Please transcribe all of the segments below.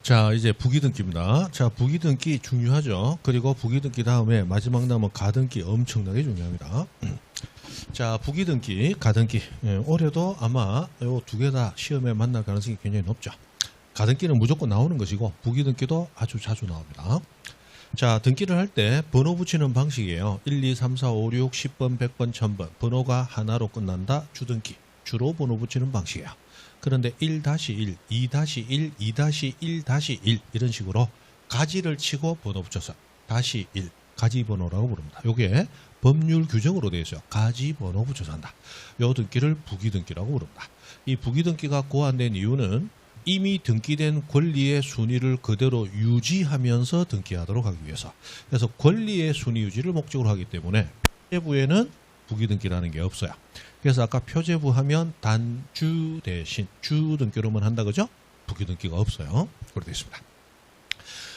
자, 이제 부기등기입니다. 자, 부기등기 중요하죠. 그리고 부기등기 다음에 마지막 남은 가등기 엄청나게 중요합니다. 자, 부기등기, 가등기. 올해도 아마 이 두 개 다 시험에 만날 가능성이 굉장히 높죠. 가등기는 무조건 나오는 것이고 부기등기도 아주 자주 나옵니다. 자, 등기를 할 때 번호 붙이는 방식이에요. 1, 2, 3, 4, 5, 6, 10번, 100번, 1000번. 번호가 하나로 끝난다. 주등기. 주로 번호 붙이는 방식이에요. 그런데 1-1, 2-1, 2-1-1 이런 식으로 가지를 치고 번호 붙여서 다시 1, 가지 번호라고 부릅니다. 요게 법률 규정으로 되어 있어요. 가지 번호 붙여서 한다. 요 등기를 부기등기라고 부릅니다. 이 부기등기가 고안된 이유는 이미 등기된 권리의 순위를 그대로 유지하면서 등기하도록 하기 위해서. 그래서 권리의 순위 유지를 목적으로 하기 때문에 표제부에는 부기등기라는 게 없어요. 그래서 아까 표제부 하면 단주 대신 주등기로만 한다 그죠? 부기등기가 없어요. 그렇게 되어 있습니다.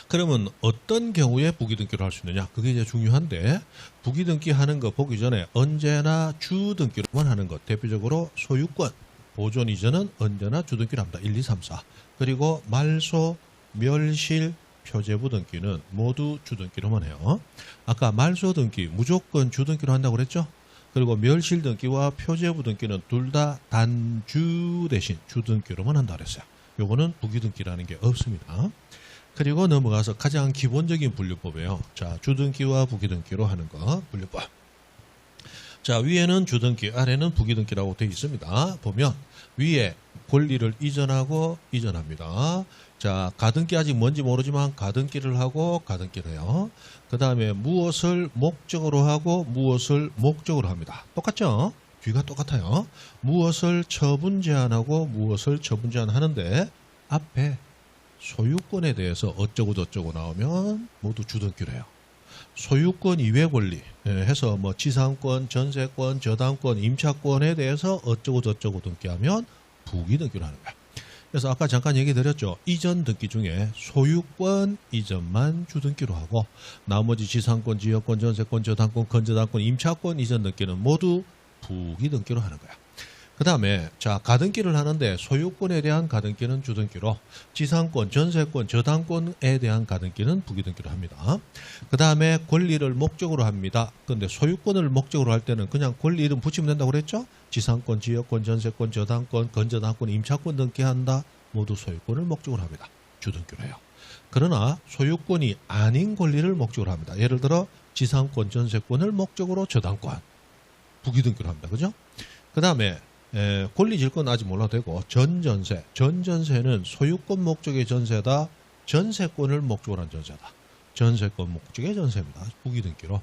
그러면 어떤 경우에 부기등기를 할 수 있느냐? 그게 이제 중요한데 부기등기 하는 거 보기 전에 언제나 주등기로만 하는 것. 대표적으로 소유권, 보존 이전은 언제나 주등기로 합니다. 1, 2, 3, 4. 그리고 말소, 멸실, 표제부 등기는 모두 주등기로만 해요. 아까 말소 등기 무조건 주등기로 한다고 그랬죠? 그리고 멸실 등기와 표제부 등기는 둘 다 단주 대신 주등기로만 한다 그랬어요. 요거는 부기등기라는 게 없습니다. 그리고 넘어가서 가장 기본적인 분류법이에요. 자, 주등기와 부기등기로 하는 거 분류법. 자, 위에는 주등기, 아래는 부기등기라고 되어 있습니다. 보면 위에 권리를 이전하고 이전합니다. 자, 가등기 아직 뭔지 모르지만 가등기를 하고 가등기를 해요. 그 다음에 무엇을 목적으로 하고 무엇을 목적으로 합니다. 똑같죠? 뒤가 똑같아요. 무엇을 처분 제한하고 무엇을 처분 제한하는데 앞에 소유권에 대해서 어쩌고 저쩌고 나오면 모두 주등기로 해요. 소유권 이외 권리 해서 뭐 지상권, 전세권, 저당권, 임차권에 대해서 어쩌고 저쩌고 등기하면 부기등기로 하는 거야. 그래서 아까 잠깐 얘기 드렸죠. 이전 등기 중에 소유권 이전만 주등기로 하고 나머지 지상권, 지역권, 전세권, 저당권, 건저당권, 임차권 이전 등기는 모두 부기등기로 하는 거야. 그 다음에 자, 가등기를 하는데 소유권에 대한 가등기는 주등기로, 지상권, 전세권, 저당권에 대한 가등기는 부기등기로 합니다. 그 다음에 권리를 목적으로 합니다. 그런데 소유권을 목적으로 할 때는 그냥 권리 이름 붙이면 된다고 그랬죠? 지상권, 지역권, 전세권, 저당권, 건저당권, 임차권 등기한다. 모두 소유권을 목적으로 합니다. 주등기로 해요. 그러나 소유권이 아닌 권리를 목적으로 합니다. 예를 들어 지상권, 전세권을 목적으로 저당권, 부기등기로 합니다. 그죠? 그 다음에 권리질권 아직 몰라도 되고 전전세, 전전세는 소유권 목적의 전세다. 전세권을 목적으로 한 전세다. 전세권 목적의 전세입니다. 부기등기로.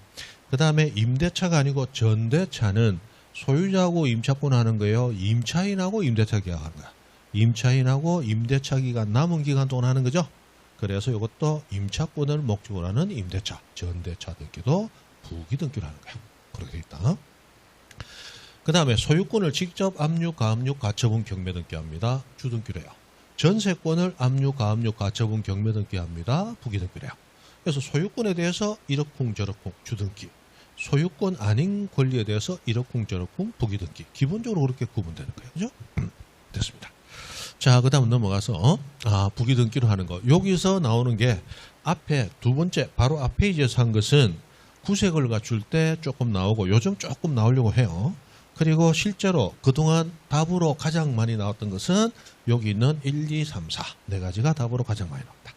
그 다음에 임대차가 아니고 전대차는 소유자하고 임차권 하는 거예요. 임차인하고 임대차 계약하는 거야. 임차인하고 임대차 기간 남은 기간 동안 하는 거죠. 그래서 이것도 임차권을 목적으로 하는 임대차, 전대차 등기도 부기등기로 하는 거야. 그렇게 돼 있다. 그 다음에 소유권을 직접 압류, 가압류, 가처분, 경매 등기합니다. 주등기로 해요. 전세권을 압류, 가압류, 가처분, 경매 등기합니다. 부기등기로 해요. 그래서 소유권에 대해서 이러쿵 저러쿵 주등기, 소유권 아닌 권리에 대해서 이러쿵 저러쿵 부기등기. 기본적으로 그렇게 구분되는 거예요. 그죠? 됐습니다. 자, 그 다음 넘어가서 부기등기로 하는 거. 여기서 나오는 게 앞에 두 번째 바로 앞 페이지에서 한 것은 구색을 갖출 때 조금 나오고 요즘 조금 나오려고 해요. 그리고 실제로 그동안 답으로 가장 많이 나왔던 것은 여기 있는 1, 2, 3, 4 네 가지가 답으로 가장 많이 나옵니다.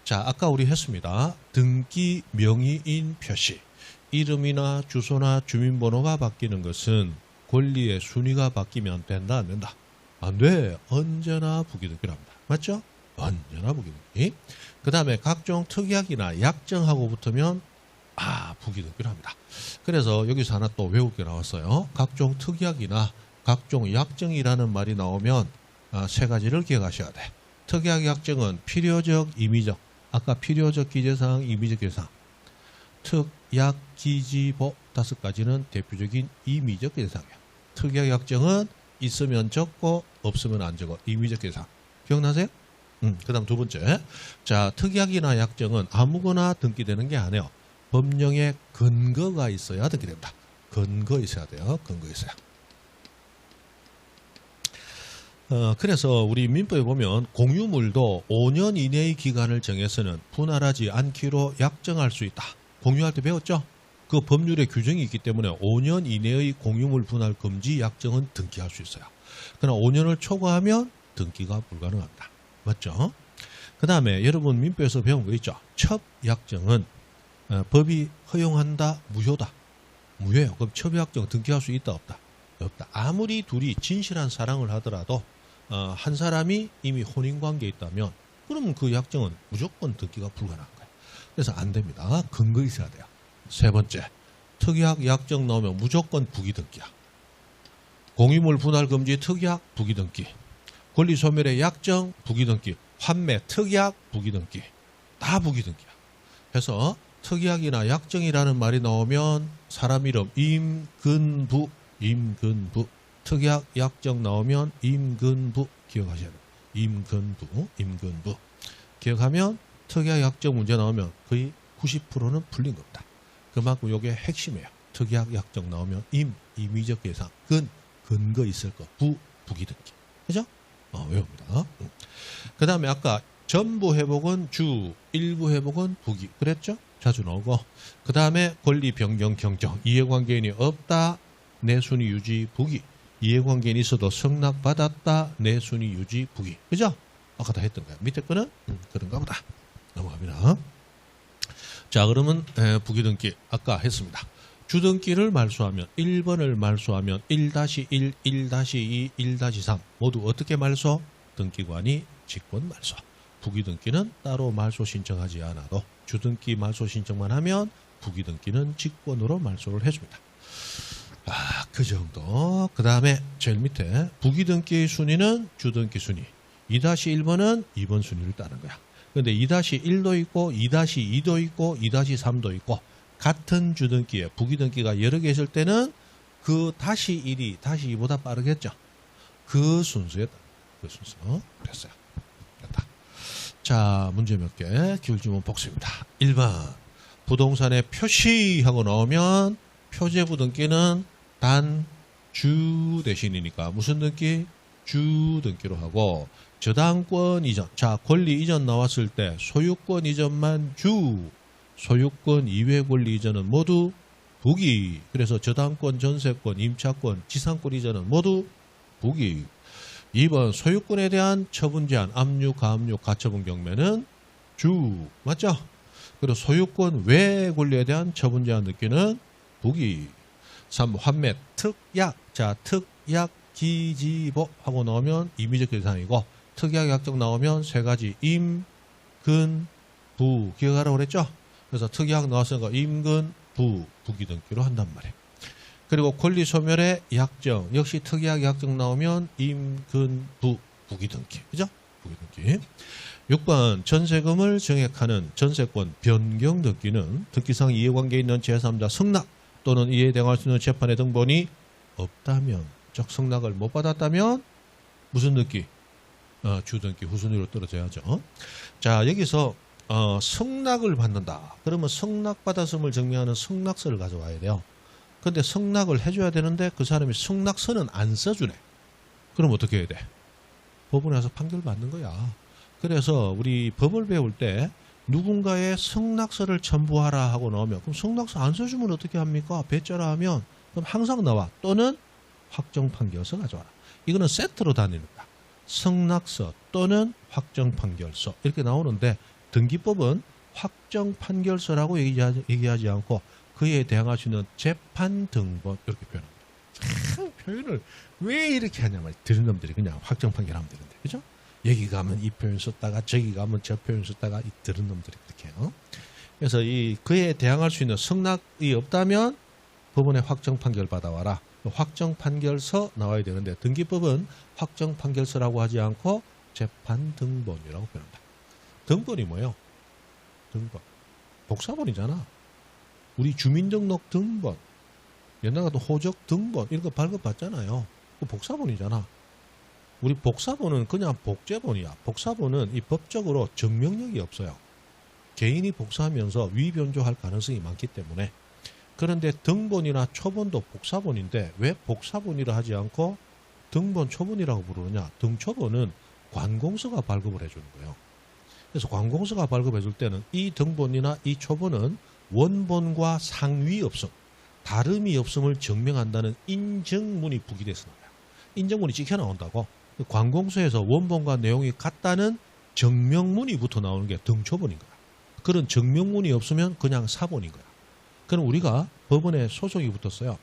자, 아까 우리 했습니다. 등기 명의인 표시, 이름이나 주소나 주민번호가 바뀌는 것은 권리의 순위가 바뀌면 된다, 안 된다? 안 돼. 언제나 부기등기로 합니다. 맞죠? 언제나 부기등기. 그 다음에 각종 특약이나 약정하고 붙으면 부기등기로 합니다. 그래서 여기서 하나 또 외울 게 나왔어요. 각종 특약이나 각종 약정이라는 말이 나오면 세 가지를 기억하셔야 돼. 특약 약정은 필요적, 임의적. 아까 필요적 기재사항, 임의적 기재사항. 특약, 기지법 5가지는 대표적인 임의적 기재사항이에요. 특약 약정은 있으면 적고 없으면 안 적어. 임의적 기재사항. 기억나세요? 그 다음 두 번째. 자, 특약이나 약정은 아무거나 등기되는 게 아니에요. 법령에 근거가 있어야 등기된다. 근거 있어야 돼요. 근거 있어야. 그래서 우리 민법에 보면 공유물도 5년 이내의 기간을 정해서는 분할하지 않기로 약정할 수 있다. 공유할 때 배웠죠? 그 법률의 규정이 있기 때문에 5년 이내의 공유물 분할 금지 약정은 등기할 수 있어요. 그러나 5년을 초과하면 등기가 불가능합니다. 맞죠? 그 다음에 여러분 민법에서 배운 거 있죠? 첩약정은 법이 허용한다, 무효다. 무효예요. 그럼 첩약정 등기할 수 있다, 없다? 없다. 아무리 둘이 진실한 사랑을 하더라도 한 사람이 이미 혼인관계에 있다면 그러면 그 약정은 무조건 등기가 불가능한 거예요. 그래서 안 됩니다. 근거 있어야 돼요. 세 번째, 특약 약정 나오면 무조건 부기등기야. 공유물 분할 금지 특약 부기등기, 권리소멸의 약정 부기등기, 환매 특약 부기등기, 다 부기등기야. 그래서 특약이나 약정이라는 말이 나오면 사람 이름 임근부, 임근부, 특약 약정 나오면 임근부 기억하셔야 돼요. 임근부, 임근부 기억하면 특약 약정 문제 나오면 거의 90%는 풀린 겁니다. 그만큼 이게 핵심이에요. 특약 약정 나오면 임의적 계상, 근거 있을 거, 부기등기. 그죠? 외웁니다. 그 다음에 아까 전부 회복은 주, 일부 회복은 부기. 그랬죠? 자주 나오고. 그 다음에 권리 변경 경정. 이해관계인이 없다. 내순위 유지 부기. 이해관계인이 있어도 승낙받았다. 내순위 유지 부기. 그죠? 아까 다 했던 거야. 밑에 거는 그런가 보다. 넘어갑니다. 자, 그러면 부기등기 아까 했습니다. 주등기를 말소하면 1번을 말소하면 1-1, 1-2, 1-3 모두 어떻게 말소? 등기관이 직권 말소. 부기등기는 따로 말소 신청하지 않아도 주등기 말소 신청만 하면 부기등기는 직권으로 말소를 해줍니다. 그 정도. 그 다음에 제일 밑에 부기등기의 순위는 주등기 순위. 2-1번은 2번 순위를 따는 거야. 근데 2-1도 있고 2-2도 있고 2-3도 있고 같은 주등기에 부기등기가 여러 개 있을 때는 그 -1이 -2보다 빠르겠죠. 그 순서였다. 그 순서. 그랬어요. 됐다. 자, 문제 몇 개. 기울지문 복습입니다. 1번. 부동산에 표시하고 나오면 표제부등기는 단 주 대신이니까 무슨 등기? 주 등기로 하고 저당권 이전. 자, 권리 이전 나왔을 때 소유권 이전만 주. 소유권 이외 권리 이전은 모두 부기. 그래서 저당권, 전세권, 임차권, 지상권 이전은 모두 부기. 2번 소유권에 대한 처분 제한, 압류, 가압류, 가처분 경매는 주. 맞죠? 그리고 소유권 외 권리에 대한 처분 제한 느끼는 부기. 3. 환매, 특약. 자, 특약 기지보 하고 나오면 임의적 계산이고 특약 약정 나오면 세 가지 임, 근, 부 기억하라고 그랬죠? 그래서 특약 나왔으니까 임, 근, 부 부기등기로 한단 말이에요. 그리고 권리 소멸의 약정 역시 특약 약정 나오면 임, 근, 부 부기등기. 그죠? 부기등기. 6번 전세금을 정액하는 전세권 변경 등기는 등기상 이해관계 있는 제3자 승낙 또는 이에 대응할 수 있는 재판의 등본이 없다면, 즉 승낙을 못 받았다면 무슨 등기? 주등기 후순위로 떨어져야죠. 자, 여기서 승낙을 받는다. 그러면 승낙받았음을 증명하는 승낙서를 가져와야 돼요. 근데 승낙을 해줘야 되는데 그 사람이 승낙서는 안 써주네. 그럼 어떻게 해야 돼? 법원에 가서 판결 받는 거야. 그래서 우리 법을 배울 때 누군가의 승낙서를 첨부하라 하고 나오면 그럼 승낙서 안 써주면 어떻게 합니까? 배째라 하면 그럼 항상 나와. 또는 확정 판결서 가져와라. 이거는 세트로 다닙니다. 승낙서 또는 확정 판결서 이렇게 나오는데 등기법은 확정 판결서라고 얘기하지 않고 그에 대항할 수 있는 재판 등본 이렇게 표현합니다. 참 표현을 왜 이렇게 하냐면 들은 놈들이 그냥 확정 판결하면 되는데, 그죠? 여기 가면 이 표현 썼다가 저기 가면 저 표현 썼다가 이 들은 놈들이 그렇게 해요. 그래서 이 그에 대항할 수 있는 승낙이 없다면 법원에 확정 판결 받아와라. 확정 판결서 나와야 되는데 등기법은 확정 판결서라고 하지 않고 재판 등본이라고 표현한다. 등본이 뭐예요? 등본. 복사본이잖아. 우리 주민등록 등본, 옛날 같은 호적 등본 이런 거 발급받잖아요. 그 복사본이잖아. 우리 복사본은 그냥 복제본이야. 복사본은 이 법적으로 증명력이 없어요. 개인이 복사하면서 위변조할 가능성이 많기 때문에. 그런데 등본이나 초본도 복사본인데 왜 복사본이라 하지 않고 등본 초본이라고 부르느냐? 등초본은 관공서가 발급을 해주는 거예요. 그래서 관공서가 발급해줄 때는 이 등본이나 이 초본은 원본과 상위 없음, 다름이 없음을 증명한다는 인정문이 부기돼서 나와요. 인정문이 찍혀 나온다고. 관공서에서 원본과 내용이 같다는 정명문이 붙어 나오는 게 등초본인 거야. 그런 정명문이 없으면 그냥 사본인 거야. 그럼 우리가 법원에 소송이 붙었어요.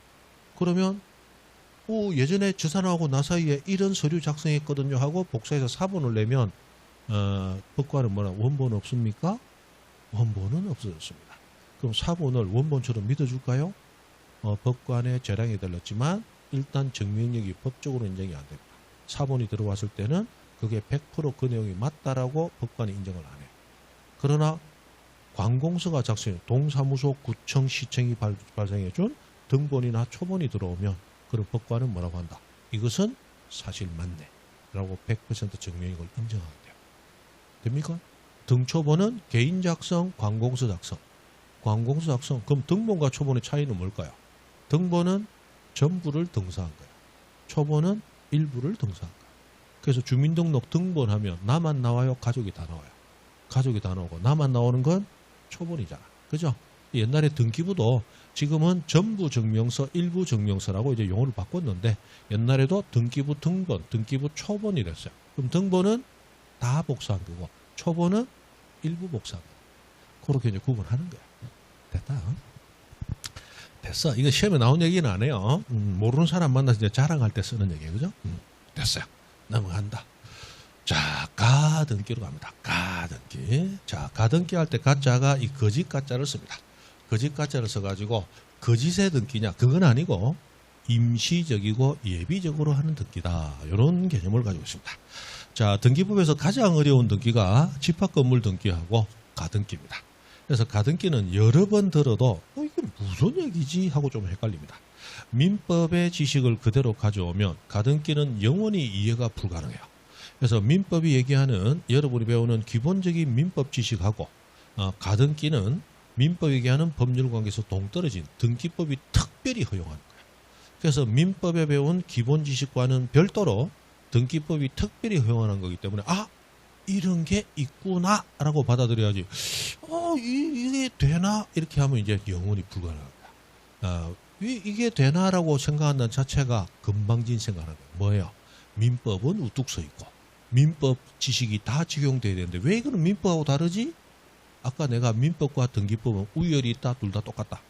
그러면 예전에 저 사람하고 나 사이에 이런 서류 작성했거든요 하고 복사해서 사본을 내면 법관은 뭐라 원본 없습니까? 원본은 없어졌습니다. 그럼 사본을 원본처럼 믿어줄까요? 법관의 재량이 달렸지만 일단 증명력이 법적으로 인정이 안 됩니다. 사본이 들어왔을 때는 그게 100% 그 내용이 맞다라고 법관이 인정을 안 해요. 그러나 관공서가 작성해 동사무소, 구청, 시청이 발생해준 등본이나 초본이 들어오면 그럼 법관은 뭐라고 한다? 이것은 사실 맞네 라고 100% 증명력을 인정한대요. 됩니까? 등초본은 개인 작성, 관공서 작성. 관공서 작성. 그럼 등본과 초본의 차이는 뭘까요? 등본은 전부를 등사한 거예요. 초본은 일부를 등사한 거예요. 그래서 주민등록 등본하면 나만 나와요? 가족이 다 나와요? 가족이 다 나오고 나만 나오는 건 초본이잖아. 그죠? 옛날에 등기부도 지금은 전부 증명서, 일부 증명서라고 이제 용어를 바꿨는데 옛날에도 등기부 등본, 등기부 초본이랬어요. 그럼 등본은 다 복사한 거고 초본은 일부 복사한 거. 그렇게 이제 구분하는 거야. 됐다. 됐어. 이거 시험에 나온 얘기는 안 해요. 모르는 사람 만나서 이제 자랑할 때 쓰는 얘기예요. 그죠? 됐어요. 넘어간다. 자, 가등기로 갑니다. 가등기. 자, 가등기 할 때 가짜가 이 거짓 가짜를 씁니다. 거짓 가짜를 써가지고 거짓의 등기냐? 그건 아니고 임시적이고 예비적으로 하는 등기다. 이런 개념을 가지고 있습니다. 자, 등기법에서 가장 어려운 등기가 집합건물 등기하고 가등기입니다. 그래서 가등기는 여러 번 들어도 이게 무슨 얘기지 하고 좀 헷갈립니다. 민법의 지식을 그대로 가져오면 가등기는 영원히 이해가 불가능해요. 그래서 민법이 얘기하는 여러분이 배우는 기본적인 민법 지식하고 가등기는 민법이 얘기하는 법률관계에서 동떨어진 등기법이 특별히 허용하는 거예요. 그래서 민법에 배운 기본 지식과는 별도로 등기법이 특별히 허용하는 거기 때문에 이런 게 있구나 라고 받아들여야지 이게 되나 이렇게 하면 이제 영원히 불가능합니다. 이게 되나라고 생각한다는 자체가 건방진 생각하는 거예요. 뭐예요? 민법은 우뚝 서 있고 민법 지식이 다 적용돼야 되는데 왜 이거는 민법하고 다르지? 아까 내가 민법과 등기법은 우열이 있다, 둘 다 똑같다.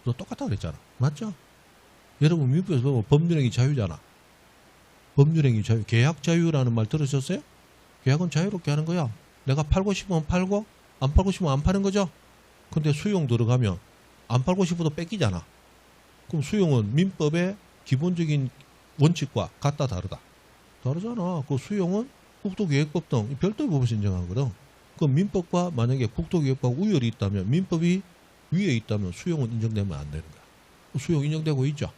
너 똑같다 그랬잖아. 맞죠? 여러분 민법에서 보면 법률행위 자유잖아. 법률행위 자유, 계약 자유라는 말 들으셨어요? 계약은 자유롭게 하는 거야. 내가 팔고 싶으면 팔고 안 팔고 싶으면 안 파는 거죠. 근데 수용 들어가면 안 팔고 싶어도 뺏기잖아. 그럼 수용은 민법의 기본적인 원칙과 같다 다르다. 다르잖아. 그 수용은 국토기획법 등 별도의 법에서 인정하거든. 그럼 민법과 만약에 국토기획법 우열이 있다면 민법이 위에 있다면 수용은 인정되면 안 되는 거야. 수용 인정되고 있죠.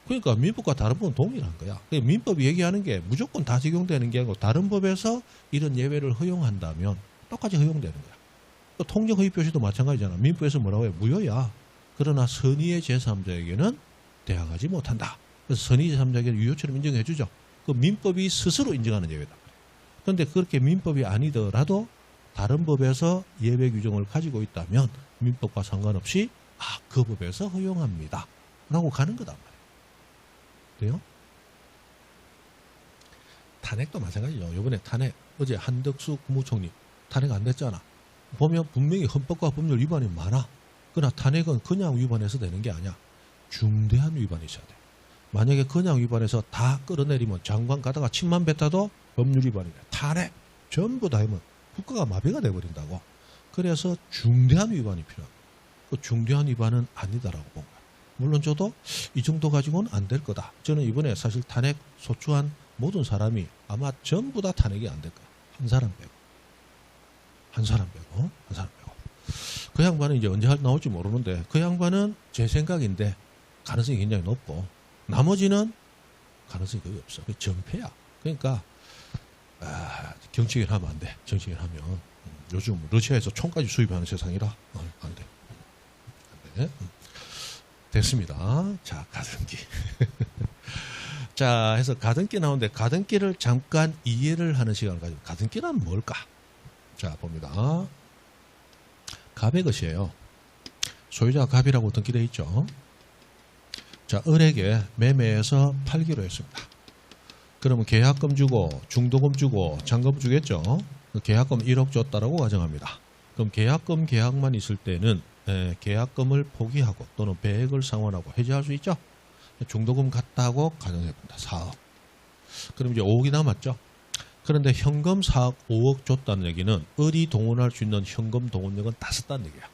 그러니까 민법과 다른 법은 동일한 거야. 민법이 얘기하는 게 무조건 다 적용되는 게 아니고 다른 법에서 이런 예외를 허용한다면 똑같이 허용되는 거야. 통정허위 표시도 마찬가지잖아. 민법에서 뭐라고 해요? 무효야. 그러나 선의의 제3자에게는 대항하지 못한다. 그래서 선의 제3자에게는 유효처럼 인정해 주죠. 그 민법이 스스로 인정하는 예외다. 그런데 그렇게 민법이 아니더라도 다른 법에서 예외 규정을 가지고 있다면 민법과 상관없이 그 법에서 허용합니다. 라고 가는 거단 말이에요. 돼요? 탄핵도 마찬가지죠. 이번에 탄핵, 어제 한덕수 국무총리 탄핵 안 됐잖아. 보면 분명히 헌법과 법률 위반이 많아. 그러나 탄핵은 그냥 위반해서 되는 게 아니야. 중대한 위반이 있어야 돼. 만약에 그냥 위반해서 다 끌어내리면 장관 가다가 침만 뱉어도 법률 위반이래. 탄핵 전부 다 하면 국가가 마비가 돼버린다고. 그래서 중대한 위반이 필요하고 그 중대한 위반은 아니다라고 본 거야. 물론 저도 이 정도 가지고는 안 될 거다. 저는 이번에 사실 탄핵 소추한 모든 사람이 아마 전부 다 탄핵이 안 될 거야. 한 사람 빼고. 한 사람 빼고. 그 양반은 이제 언제 나올지 모르는데 그 양반은 제 생각인데 가능성이 굉장히 높고 나머지는 가능성이 거의 없어. 그 전패야. 그러니까 정치인 하면 안 돼. 정치인 하면 요즘 러시아에서 총까지 수입하는 세상이라 안 돼. 안 돼. 됐습니다. 자, 가등기. 자, 해서 가등기 나오는데 가등기를 잠깐 이해를 하는 시간을 가지고 가등기란 뭘까? 자, 봅니다. 갑의 것이에요. 소유자가 갑이라고 등기되어 있죠. 자, 을에게 매매해서 팔기로 했습니다. 그러면 계약금 주고 중도금 주고 잔금 주겠죠. 계약금 1억 줬다라고 가정합니다. 그럼 계약만 있을 때는 계약금을 포기하고 또는 배액을 상환하고 해지할 수 있죠. 중도금 갔다고 가정해봅니다. 4억. 그럼 이제 5억이 남았죠. 그런데 현금 4억, 5억 줬다는 얘기는 을이 동원할 수 있는 현금 동원력은 다 썼다는 얘기야.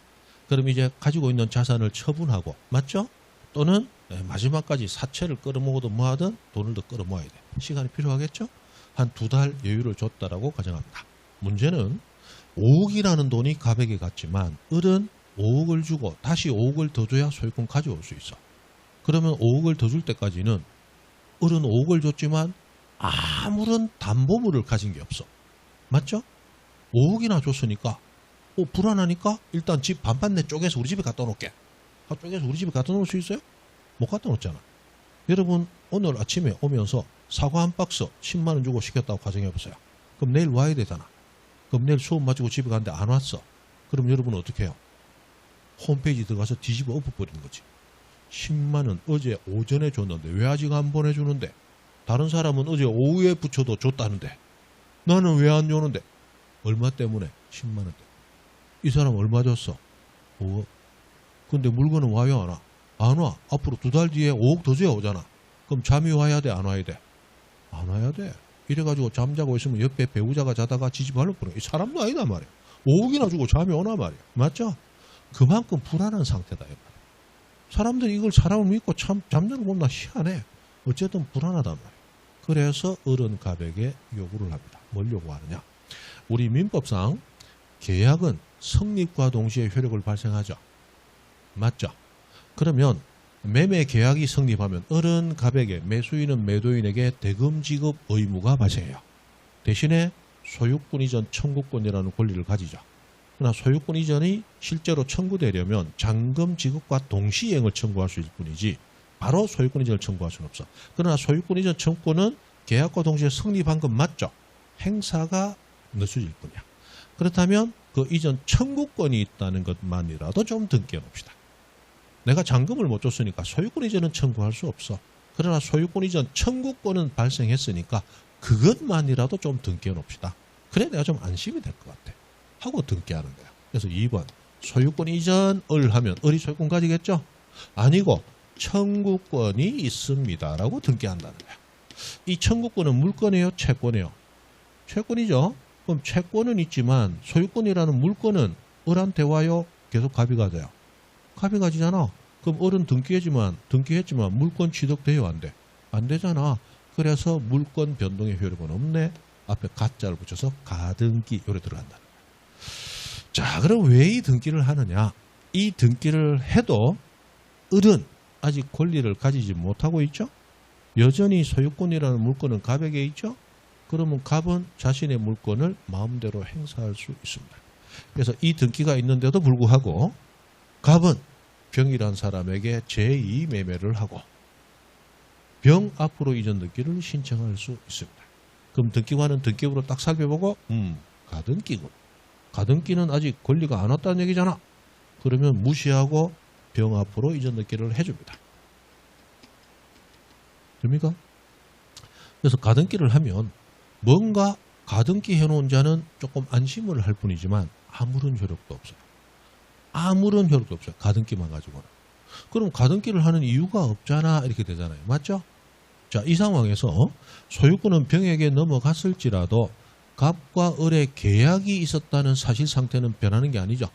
그럼 이제 가지고 있는 자산을 처분하고, 맞죠? 또는 마지막까지 사채를 끌어모으든 뭐하든 돈을 더 끌어모아야 돼. 시간이 필요하겠죠? 한 2달 여유를 줬다라고 가정합니다. 문제는 5억이라는 돈이 갑에게 갔지만 을은 5억을 주고 다시 5억을 더 줘야 소유권 가져올 수 있어. 그러면 5억을 더 줄 때까지는 을은 5억을 줬지만 아무런 담보물을 가진 게 없어. 맞죠? 5억이나 줬으니까 불안하니까 일단 집 반반내 쪼개서 우리 집에 갖다 놓을게. 쪼개서 우리 집에 갖다 놓을 수 있어요? 못 갖다 놓잖아. 여러분 오늘 아침에 오면서 사과 한 박스 10만 원 주고 시켰다고 가정해보세요. 그럼 내일 와야 되잖아. 그럼 내일 수업 마치고 집에 갔는데 안 왔어. 그럼 여러분은 어떻게 해요? 홈페이지 들어가서 뒤집어 엎어버리는 거지. 10만 원 어제 오전에 줬는데 왜 아직 안 보내주는데? 다른 사람은 어제 오후에 붙여도 줬다는데 나는 왜 안 주는데? 얼마 때문에? 10만 원 때문에. 이 사람 얼마 줬어? 5억. 근데 물건은 와요 안 와? 안 와. 앞으로 2달 뒤에 5억 더 줘야 오잖아. 그럼 잠이 와야 돼 안 와야 돼? 안 와야 돼. 이래가지고 잠자고 있으면 옆에 배우자가 자다가 지지발로 뿌려. 이 사람도 아니다 말이야. 5억이나 주고 잠이 오나 말이야. 맞죠? 그만큼 불안한 상태다. 이 말이야. 사람들이 이걸 사람을 믿고 참 잠자는 거 보면 희한해. 어쨌든 불안하단 말이야. 그래서 을은 갑에게 요구를 합니다. 뭘 요구하느냐? 우리 민법상 계약은 성립과 동시에 효력을 발생하죠. 맞죠? 그러면 매매 계약이 성립하면 을은 갑에게, 매수인은 매도인에게 대금 지급 의무가 발생해요. 대신에 소유권 이전 청구권이라는 권리를 가지죠. 그러나 소유권 이전이 실제로 청구되려면 잔금 지급과 동시이행을 청구할 수 있을 뿐이지 바로 소유권 이전을 청구할 수는 없어. 그러나 소유권 이전 청구권은 계약과 동시에 성립한 건 맞죠. 행사가 늦어질 뿐이야. 그렇다면 그 이전 청구권이 있다는 것만이라도 좀 등기해 놓읍시다. 내가 잔금을 못 줬으니까 소유권 이전은 청구할 수 없어. 그러나 소유권 이전 청구권은 발생했으니까 그것만이라도 좀 등기해 놓읍시다. 그래 내가 좀 안심이 될 것 같아. 하고 등기하는 거야. 그래서 2번 소유권 이전을 하면 을이 소유권 가지겠죠? 아니고 청구권이 있습니다. 라고 등기한다는 거야. 이 청구권은 물권이에요? 채권이에요? 채권이죠. 그럼 채권은 있지만 소유권이라는 물권은 을한테 와요? 계속 갑이 가져요? 갑이 가지잖아. 그럼 을은 등기했지만 물권 취득돼요? 안 돼? 안 되잖아. 그래서 물권 변동의 효력은 없네. 앞에 가짜를 붙여서 가등기 요래 들어간다. 자, 그럼 왜 이 등기를 하느냐? 이 등기를 해도 을은 아직 권리를 가지지 못하고 있죠? 여전히 소유권이라는 물권은 갑에게 있죠? 그러면 갑은 자신의 물권을 마음대로 행사할 수 있습니다. 그래서 이 등기가 있는데도 불구하고 갑은 병이란 사람에게 제2 매매를 하고 병 앞으로 이전 등기를 신청할 수 있습니다. 그럼 등기관은 등기부로 딱 살펴보고 가등기군. 가등기는 아직 권리가 안 왔다는 얘기잖아. 그러면 무시하고 병 앞으로 이전 등기를 해줍니다. 됩니까? 그래서 가등기를 하면 뭔가 가등기 해놓은 자는 조금 안심을 할 뿐이지만 아무런 효력도 없어요. 아무런 효력도 없어요. 가등기만 가지고는. 그럼 가등기를 하는 이유가 없잖아 이렇게 되잖아요. 맞죠? 자, 이 상황에서 소유권은 병에게 넘어갔을지라도 갑과 을의 계약이 있었다는 사실 상태는 변하는 게 아니죠.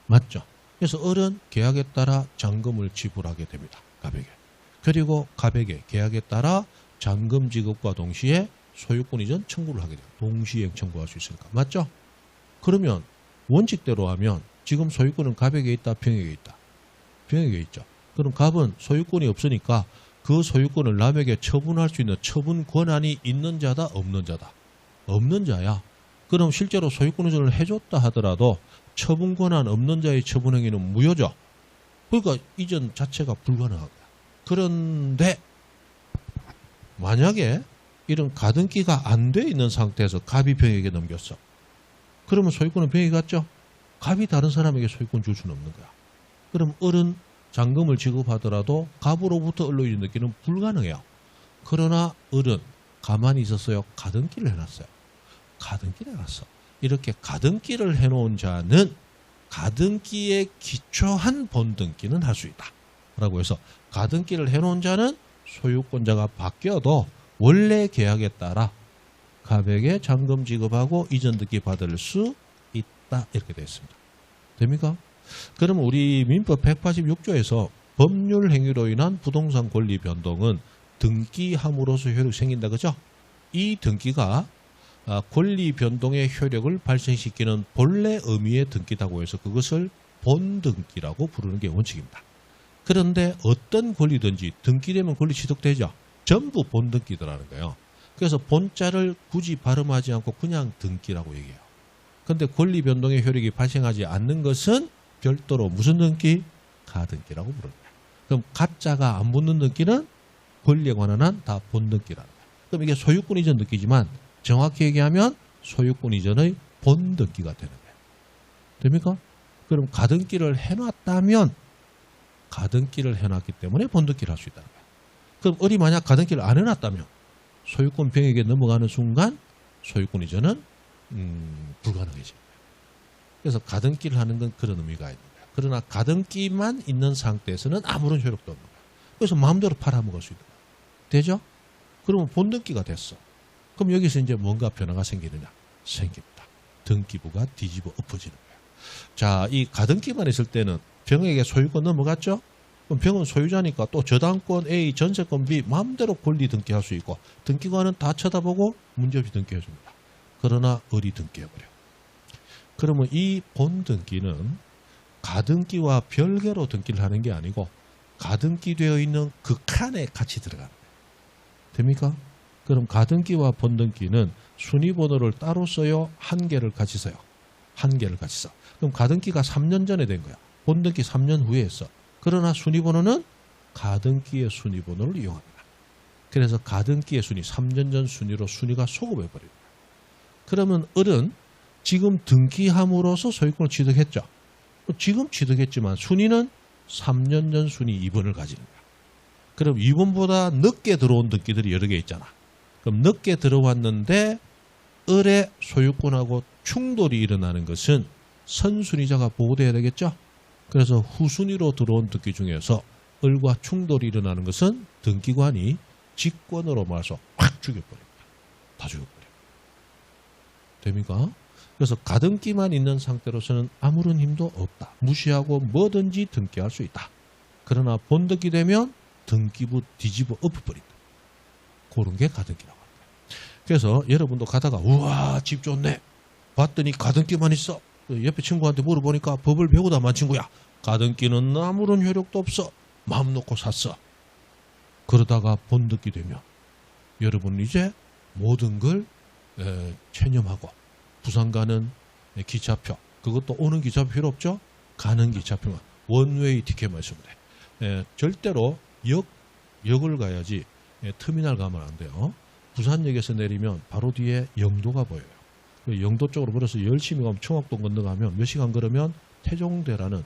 맞죠? 그래서 을은 계약에 따라 잔금을 지불하게 됩니다. 갑에게. 그리고 갑에게 계약에 따라 잔금 지급과 동시에 소유권 이전 청구를 하게 돼요. 동시행 청구할 수 있으니까. 맞죠? 그러면 원칙대로 하면 지금 소유권은 갑에게 있다, 병에게 있다. 병에게 있죠. 그럼 갑은 소유권이 없으니까 그 소유권을 남에게 처분할 수 있는 처분 권한이 있는 자다, 없는 자다. 없는 자야. 그럼 실제로 소유권 이전을 해줬다 하더라도 처분 권한 없는 자의 처분 행위는 무효죠. 그러니까 이전 자체가 불가능한 거야. 그런데 만약에 이런 가등기가 안 돼 있는 상태에서 갑이 병에게 넘겼어. 그러면 소유권은 병에게 갔죠. 갑이 다른 사람에게 소유권 줄 수는 없는 거야. 그럼 을은 잔금을 지급하더라도 갑으로부터 을로 이전듣기는 불가능해요. 그러나 을은 가만히 있었어요. 가등기를 해놨어요. 가등기를 해놨어. 이렇게 가등기를 해놓은 자는 가등기에 기초한 본등기는 할 수 있다. 라고 해서 가등기를 해놓은 자는 소유권자가 바뀌어도 원래 계약에 따라 갑에게 잔금 지급하고 이전등기 받을 수 있다. 이렇게 되어 있습니다. 됩니까? 그러면 우리 민법 186조에서 법률 행위로 인한 부동산 권리 변동은 등기함으로써 효력이 생긴다. 그죠? 이 등기가 권리 변동의 효력을 발생시키는 본래 의미의 등기다고 해서 그것을 본등기라고 부르는 게 원칙입니다. 그런데 어떤 권리든지 등기되면 권리 취득되죠. 전부 본등기더라는 거예요. 그래서 본자를 굳이 발음하지 않고 그냥 등기라고 얘기해요. 그런데 권리 변동의 효력이 발생하지 않는 것은 별도로 무슨 등기? 가등기라고 부르는 거예요. 그럼 가짜가 안 붙는 등기는 권리에 관한 한 다 본등기라는 거예요. 그럼 이게 소유권 이전 등기지만 정확히 얘기하면 소유권 이전의 본등기가 되는 거예요. 됩니까? 그럼 가등기를 해놨다면 가등기를 해놨기 때문에 본등기를 할 수 있다는 거예요. 그럼 을이 만약 가등기를 안 해놨다면 소유권 병에게 넘어가는 순간 소유권 이전은 불가능해집니다. 그래서 가등기를 하는 건 그런 의미가 있는 거예요. 그러나 가등기만 있는 상태에서는 아무런 효력도 없는 거예요. 그래서 마음대로 팔아먹을 수 있는 거예요. 되죠? 그러면 본등기가 됐어. 그럼 여기서 이제 뭔가 변화가 생기느냐? 생깁니다. 등기부가 뒤집어 엎어지는 거예요. 자, 이 가등기만 있을 때는 병에게 소유권 넘어갔죠? 그럼 병은 소유자니까 또 저당권 A, 전세권 B 마음대로 권리 등기할 수 있고 등기관은 다 쳐다보고 문제없이 등기해줍니다. 그러나 을이 등기해버려. 그러면 이 본등기는 가등기와 별개로 등기를 하는 게 아니고 가등기되어 있는 그 칸에 같이 들어가는 거예요. 됩니까? 그럼 가등기와 본등기는 순위번호를 따로 써요? 한 개를 같이 써요? 한 개를 같이 써. 그럼 가등기가 3년 전에 된 거야. 본등기 3년 후에 했어. 그러나 순위번호는 가등기의 순위번호를 이용합니다. 그래서 가등기의 순위, 3년 전 순위로 순위가 소급해버립니다. 그러면 을은 지금 등기함으로써 소유권을 취득했죠. 지금 취득했지만 순위는 3년 전 순위 2번을 가지는 거야. 그럼 2번보다 늦게 들어온 등기들이 여러 개 있잖아. 그럼 늦게 들어왔는데 을의 소유권하고 충돌이 일어나는 것은 선순위자가 보호돼야 되겠죠. 그래서 후순위로 들어온 등기 중에서 을과 충돌이 일어나는 것은 등기관이 직권으로 말해서 확 죽여버립니다. 다 죽여버려요. 됩니까? 그래서 가등기만 있는 상태로서는 아무런 힘도 없다. 무시하고 뭐든지 등기할 수 있다. 그러나 본등기 되면 등기부 뒤집어 엎어버린다. 그런 게 가등기라고 합니다. 그래서 여러분도 가다가 우와 집 좋네. 봤더니 가등기만 있어. 옆에 친구한테 물어보니까 법을 배우다 만 친구야. 가등기는 아무런 효력도 없어. 마음 놓고 샀어. 그러다가 본등기 되면 여러분은 이제 모든 걸 체념하고 부산 가는 기차표, 그것도 오는 기차표 필요 없죠? 가는 기차표만 원웨이 티켓만 있으면 돼. 절대로 역을 가야지 터미널 가면 안 돼요. 부산역에서 내리면 바로 뒤에 영도가 보여요. 영도 쪽으로 걸어서 열심히 가면 청학동 건너가면 몇 시간 걸으면 태종대라는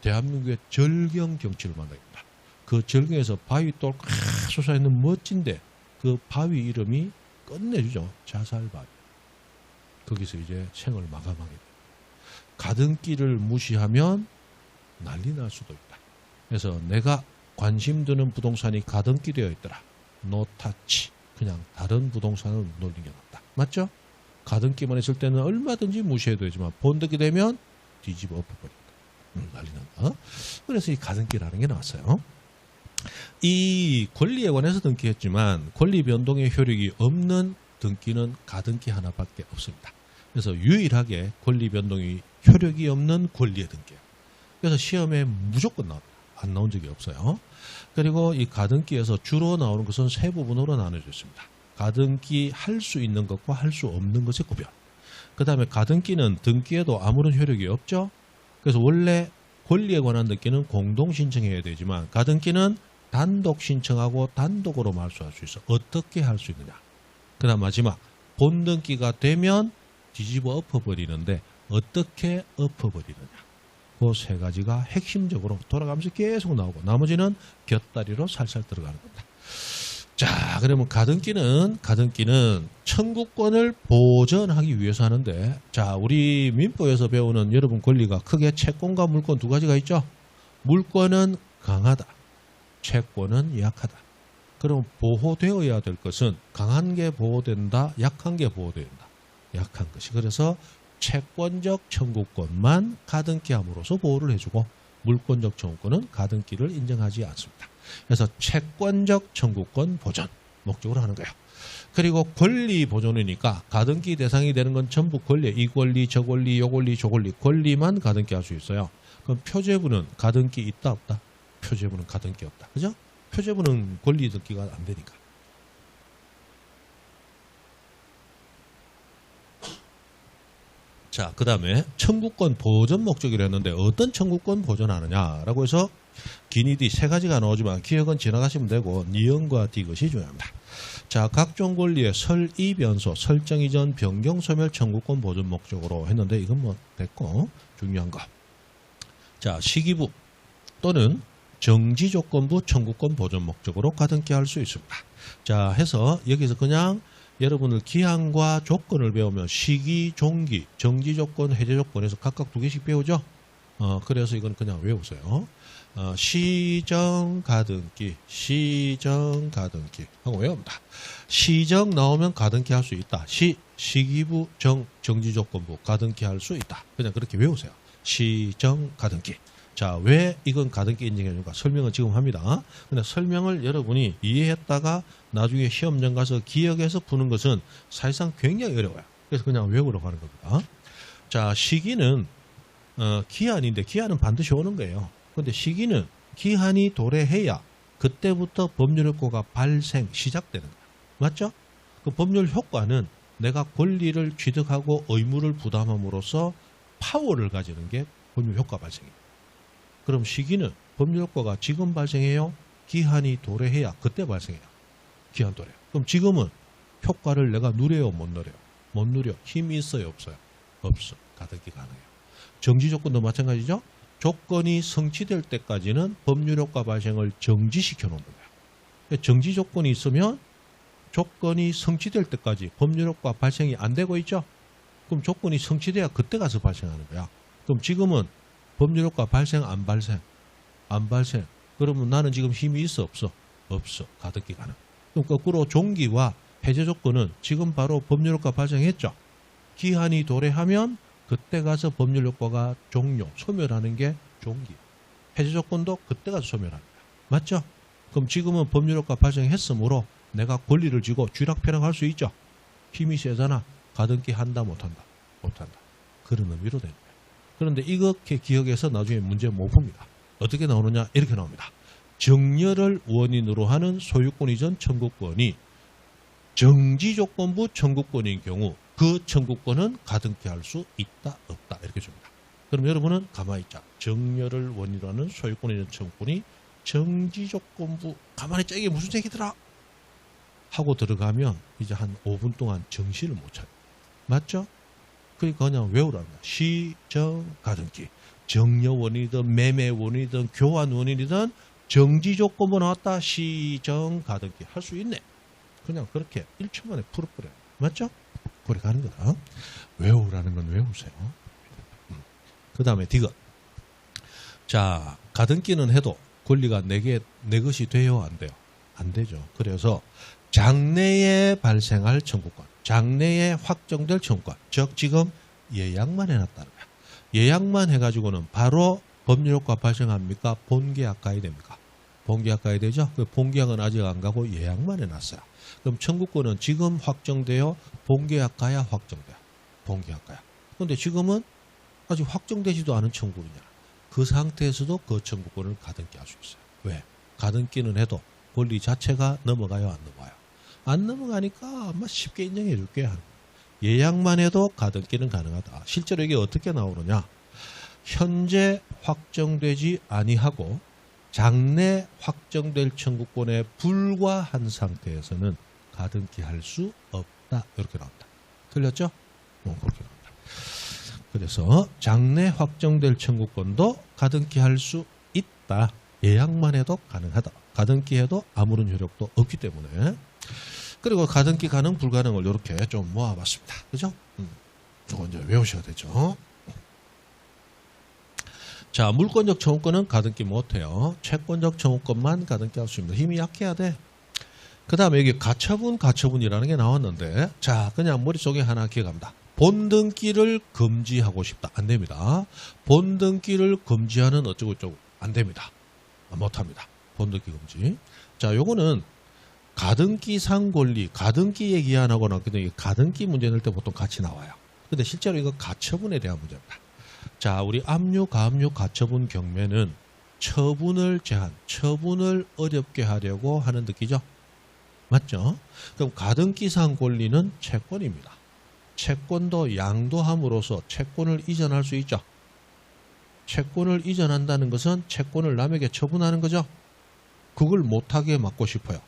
대한민국의 절경 경치를 만납니다. 그 절경에서 바위 똘 솟아있는 멋진데 그 바위 이름이 끝내주죠. 자살바위. 거기서 이제 생을 마감하게 됩니다. 가등기를 무시하면 난리 날 수도 있다. 그래서 내가 관심 드는 부동산이 가등기 되어 있더라. 노타치. 그냥 다른 부동산을 놀리는 게 낫다. 맞죠? 가등기만 있을 때는 얼마든지 무시해도 되지만 본등기 되면 뒤집어 엎어버린다. 난리 난다. 그래서 이 가등기라는 게 나왔어요. 이 권리에 관해서 등기했지만 권리 변동의 효력이 없는 등기는 가등기 하나밖에 없습니다. 그래서 유일하게 권리 변동이 효력이 없는 권리의 등기예요. 그래서 시험에 무조건 나옵니다. 안 나온 적이 없어요. 그리고 이 가등기에서 주로 나오는 것은 세 부분으로 나눠져 있습니다. 가등기 할 수 있는 것과 할 수 없는 것의 구별. 그 다음에 가등기는 등기에도 아무런 효력이 없죠. 그래서 원래 권리에 관한 등기는 공동 신청해야 되지만 가등기는 단독 신청하고 단독으로 말소할 수 있어. 어떻게 할 수 있느냐. 그 다음 마지막 본등기가 되면 뒤집어 엎어버리는데 어떻게 엎어버리느냐. 그 세 가지가 핵심적으로 돌아가면서 계속 나오고 나머지는 곁다리로 살살 들어가는 겁니다. 자, 그러면 가등기는 청구권을 보전하기 위해서 하는데, 자, 우리 민법에서 배우는 여러분 권리가 크게 채권과 물권 두 가지가 있죠. 물권은 강하다, 채권은 약하다. 그럼 보호되어야 될 것은 강한 게 보호된다, 약한 게 보호된다. 약한 것이. 그래서 채권적 청구권만 가등기함으로써 보호를 해주고 물권적 청구권은 가등기를 인정하지 않습니다. 그래서 채권적 청구권 보전 목적으로 하는 거예요. 그리고 권리 보존이니까 가등기 대상이 되는 건 전부 권리, 이 권리, 저 권리, 요 권리, 저 권리, 권리만 가등기 할 수 있어요. 그럼 표제부는 가등기 있다 없다? 표제부는 가등기 없다. 그죠? 표제부는 권리 등기가 안 되니까. 자, 그 다음에 청구권 보전 목적이라 했는데 어떤 청구권 보전하느냐라고 해서 기니디 세 가지가 나오지만 기억은 지나가시면 되고 니은과 디귿이 중요합니다. 자, 각종 권리의 설이 변소, 설정 이전, 변경, 소멸 청구권 보전 목적으로 했는데 이건 뭐 됐고 중요한 거. 자, 시기부 또는 정지조건부 청구권 보전 목적으로 가등기 할 수 있습니다. 자, 해서 여기서 그냥 여러분들 기한과 조건을 배우면 시기, 종기, 정지조건, 해제조건에서 각각 두 개씩 배우죠. 그래서 이건 그냥 외우세요. 시정 가등기 하고 외웁니다. 시정 나오면 가등기 할 수 있다. 시기부, 정지조건부 가등기 할 수 있다. 그냥 그렇게 외우세요. 시정 가등기. 자, 왜 이건 가등기 인정해줄까? 설명은 지금 합니다. 근데 설명을 여러분이 이해했다가 나중에 시험장 가서 기억해서 푸는 것은 사실상 굉장히 어려워요. 그래서 그냥 외우려고 하는 겁니다. 자, 시기는 기한인데 기한은 반드시 오는 거예요. 근데 시기는 기한이 도래해야 그때부터 법률 효과가 시작되는 거예요. 맞죠? 그 법률 효과는 내가 권리를 취득하고 의무를 부담함으로써 파워를 가지는 게 법률 효과 발생이에요. 그럼 시기는 법률 효과가 지금 발생해요? 기한이 도래해야 그때 발생해요. 기한 도래. 그럼 지금은 효과를 내가 누려요? 못 누려요? 못 누려. 힘이 있어요? 없어요? 없어. 가등기 가능해요. 정지 조건도 마찬가지죠. 조건이 성취될 때까지는 법률 효과 발생을 정지시켜 놓는 거예요. 정지 조건이 있으면 조건이 성취될 때까지 법률 효과 발생이 안 되고 있죠. 그럼 조건이 성취돼야 그때 가서 발생하는 거야. 그럼 지금은 법률 효과 발생 안 발생? 안 발생. 그러면 나는 지금 힘이 있어 없어? 없어. 가등기 가능. 그럼 거꾸로 종기와 해제 조건은 지금 바로 법률 효과 발생했죠. 기한이 도래하면 그때 가서 법률 효과가 종료, 소멸하는 게 종기. 해제 조건도 그때 가서 소멸하는 거야. 맞죠? 그럼 지금은 법률 효과 발생했으므로 내가 권리를 쥐고 쥐락펴락할 수 있죠. 힘이 세잖아. 가등기 한다 못한다? 못한다. 그런 의미로 되는 거예요. 그런데 이렇게 기억해서 나중에 문제 못 풉니다. 어떻게 나오느냐? 이렇게 나옵니다. 정렬을 원인으로 하는 소유권 이전 청구권이 정지조건부 청구권인 경우 그 청구권은 가등기 할 수 있다 없다 이렇게 줍니다. 그럼 여러분은 가만히 있자. 정렬을 원인으로 하는 소유권 이전 청구권이 정지조건부 가만히 있자. 이게 무슨 얘기더라? 하고 들어가면 이제 한 5분 동안 정신을 못 차려요. 맞죠? 그러니까 그냥 외우라는 거야. 시정 가등기. 정려 원인이든 매매 원인이든 교환 원인이든 정지 조건부 나왔다. 시정 가등기 할 수 있네. 그냥 그렇게 1초 만에 풀어버려요. 맞죠? 그렇게 가는 거다. 외우라는 건 외우세요. 그 다음에 디귿. 자, 가등기는 해도 권리가 내 것이 돼요? 안 돼요? 안 되죠. 그래서 장래에 발생할 청구권, 장래에 확정될 청구권, 즉 지금 예약만 해놨다는 거야. 예약만 해가지고는 바로 법률 효과 발생합니까? 본계약 가야 됩니까? 본계약 가야 되죠? 그 본계약은 아직 안 가고 예약만 해놨어요. 그럼 청구권은 지금 확정되어 본계약 가야 확정돼요. 본계약 가야. 그런데 지금은 아직 확정되지도 않은 청구권이잖아. 그 상태에서도 그 청구권을 가등기 할 수 있어요. 왜? 가등기는 해도 권리 자체가 넘어가요? 안 넘어가요? 안 넘어가니까 아마 쉽게 인정해 줄게 하는 거예요. 예약만 해도 가등기는 가능하다. 실제로 이게 어떻게 나오느냐? 현재 확정되지 아니하고 장래 확정될 청구권에 불과한 상태에서는 가등기 할 수 없다. 이렇게 나옵니다. 틀렸죠? 그렇게 나옵니다. 그래서 장래 확정될 청구권도 가등기 할 수 있다. 예약만 해도 가능하다. 가등기 해도 아무런 효력도 없기 때문에. 그리고 가등기 가능 불가능을 이렇게 좀 모아봤습니다. 그죠? 이거 이제 외우셔야 되죠. 자, 물권적 청구권은 가등기 못해요. 채권적 청구권만 가등기 할 수 있습니다. 힘이 약해야 돼. 그 다음에 여기 가처분이라는 게 나왔는데, 자, 그냥 머릿속에 하나 기억합니다. 본등기를 금지하고 싶다. 안 됩니다. 본등기를 금지하는 어쩌고저쩌고. 안 됩니다. 못합니다. 본등기 금지. 자, 요거는 가등기상 권리, 가등기 얘기 안 하고 나왔거든요. 가등기 문제 낼 때 보통 같이 나와요. 근데 실제로 이거 가처분에 대한 문제입니다. 자, 우리 압류, 가압류, 가처분 경매는 처분을 제한, 처분을 어렵게 하려고 하는 등기죠. 맞죠? 그럼 가등기상 권리는 채권입니다. 채권도 양도함으로써 채권을 이전할 수 있죠. 채권을 이전한다는 것은 채권을 남에게 처분하는 거죠. 그걸 못하게 막고 싶어요.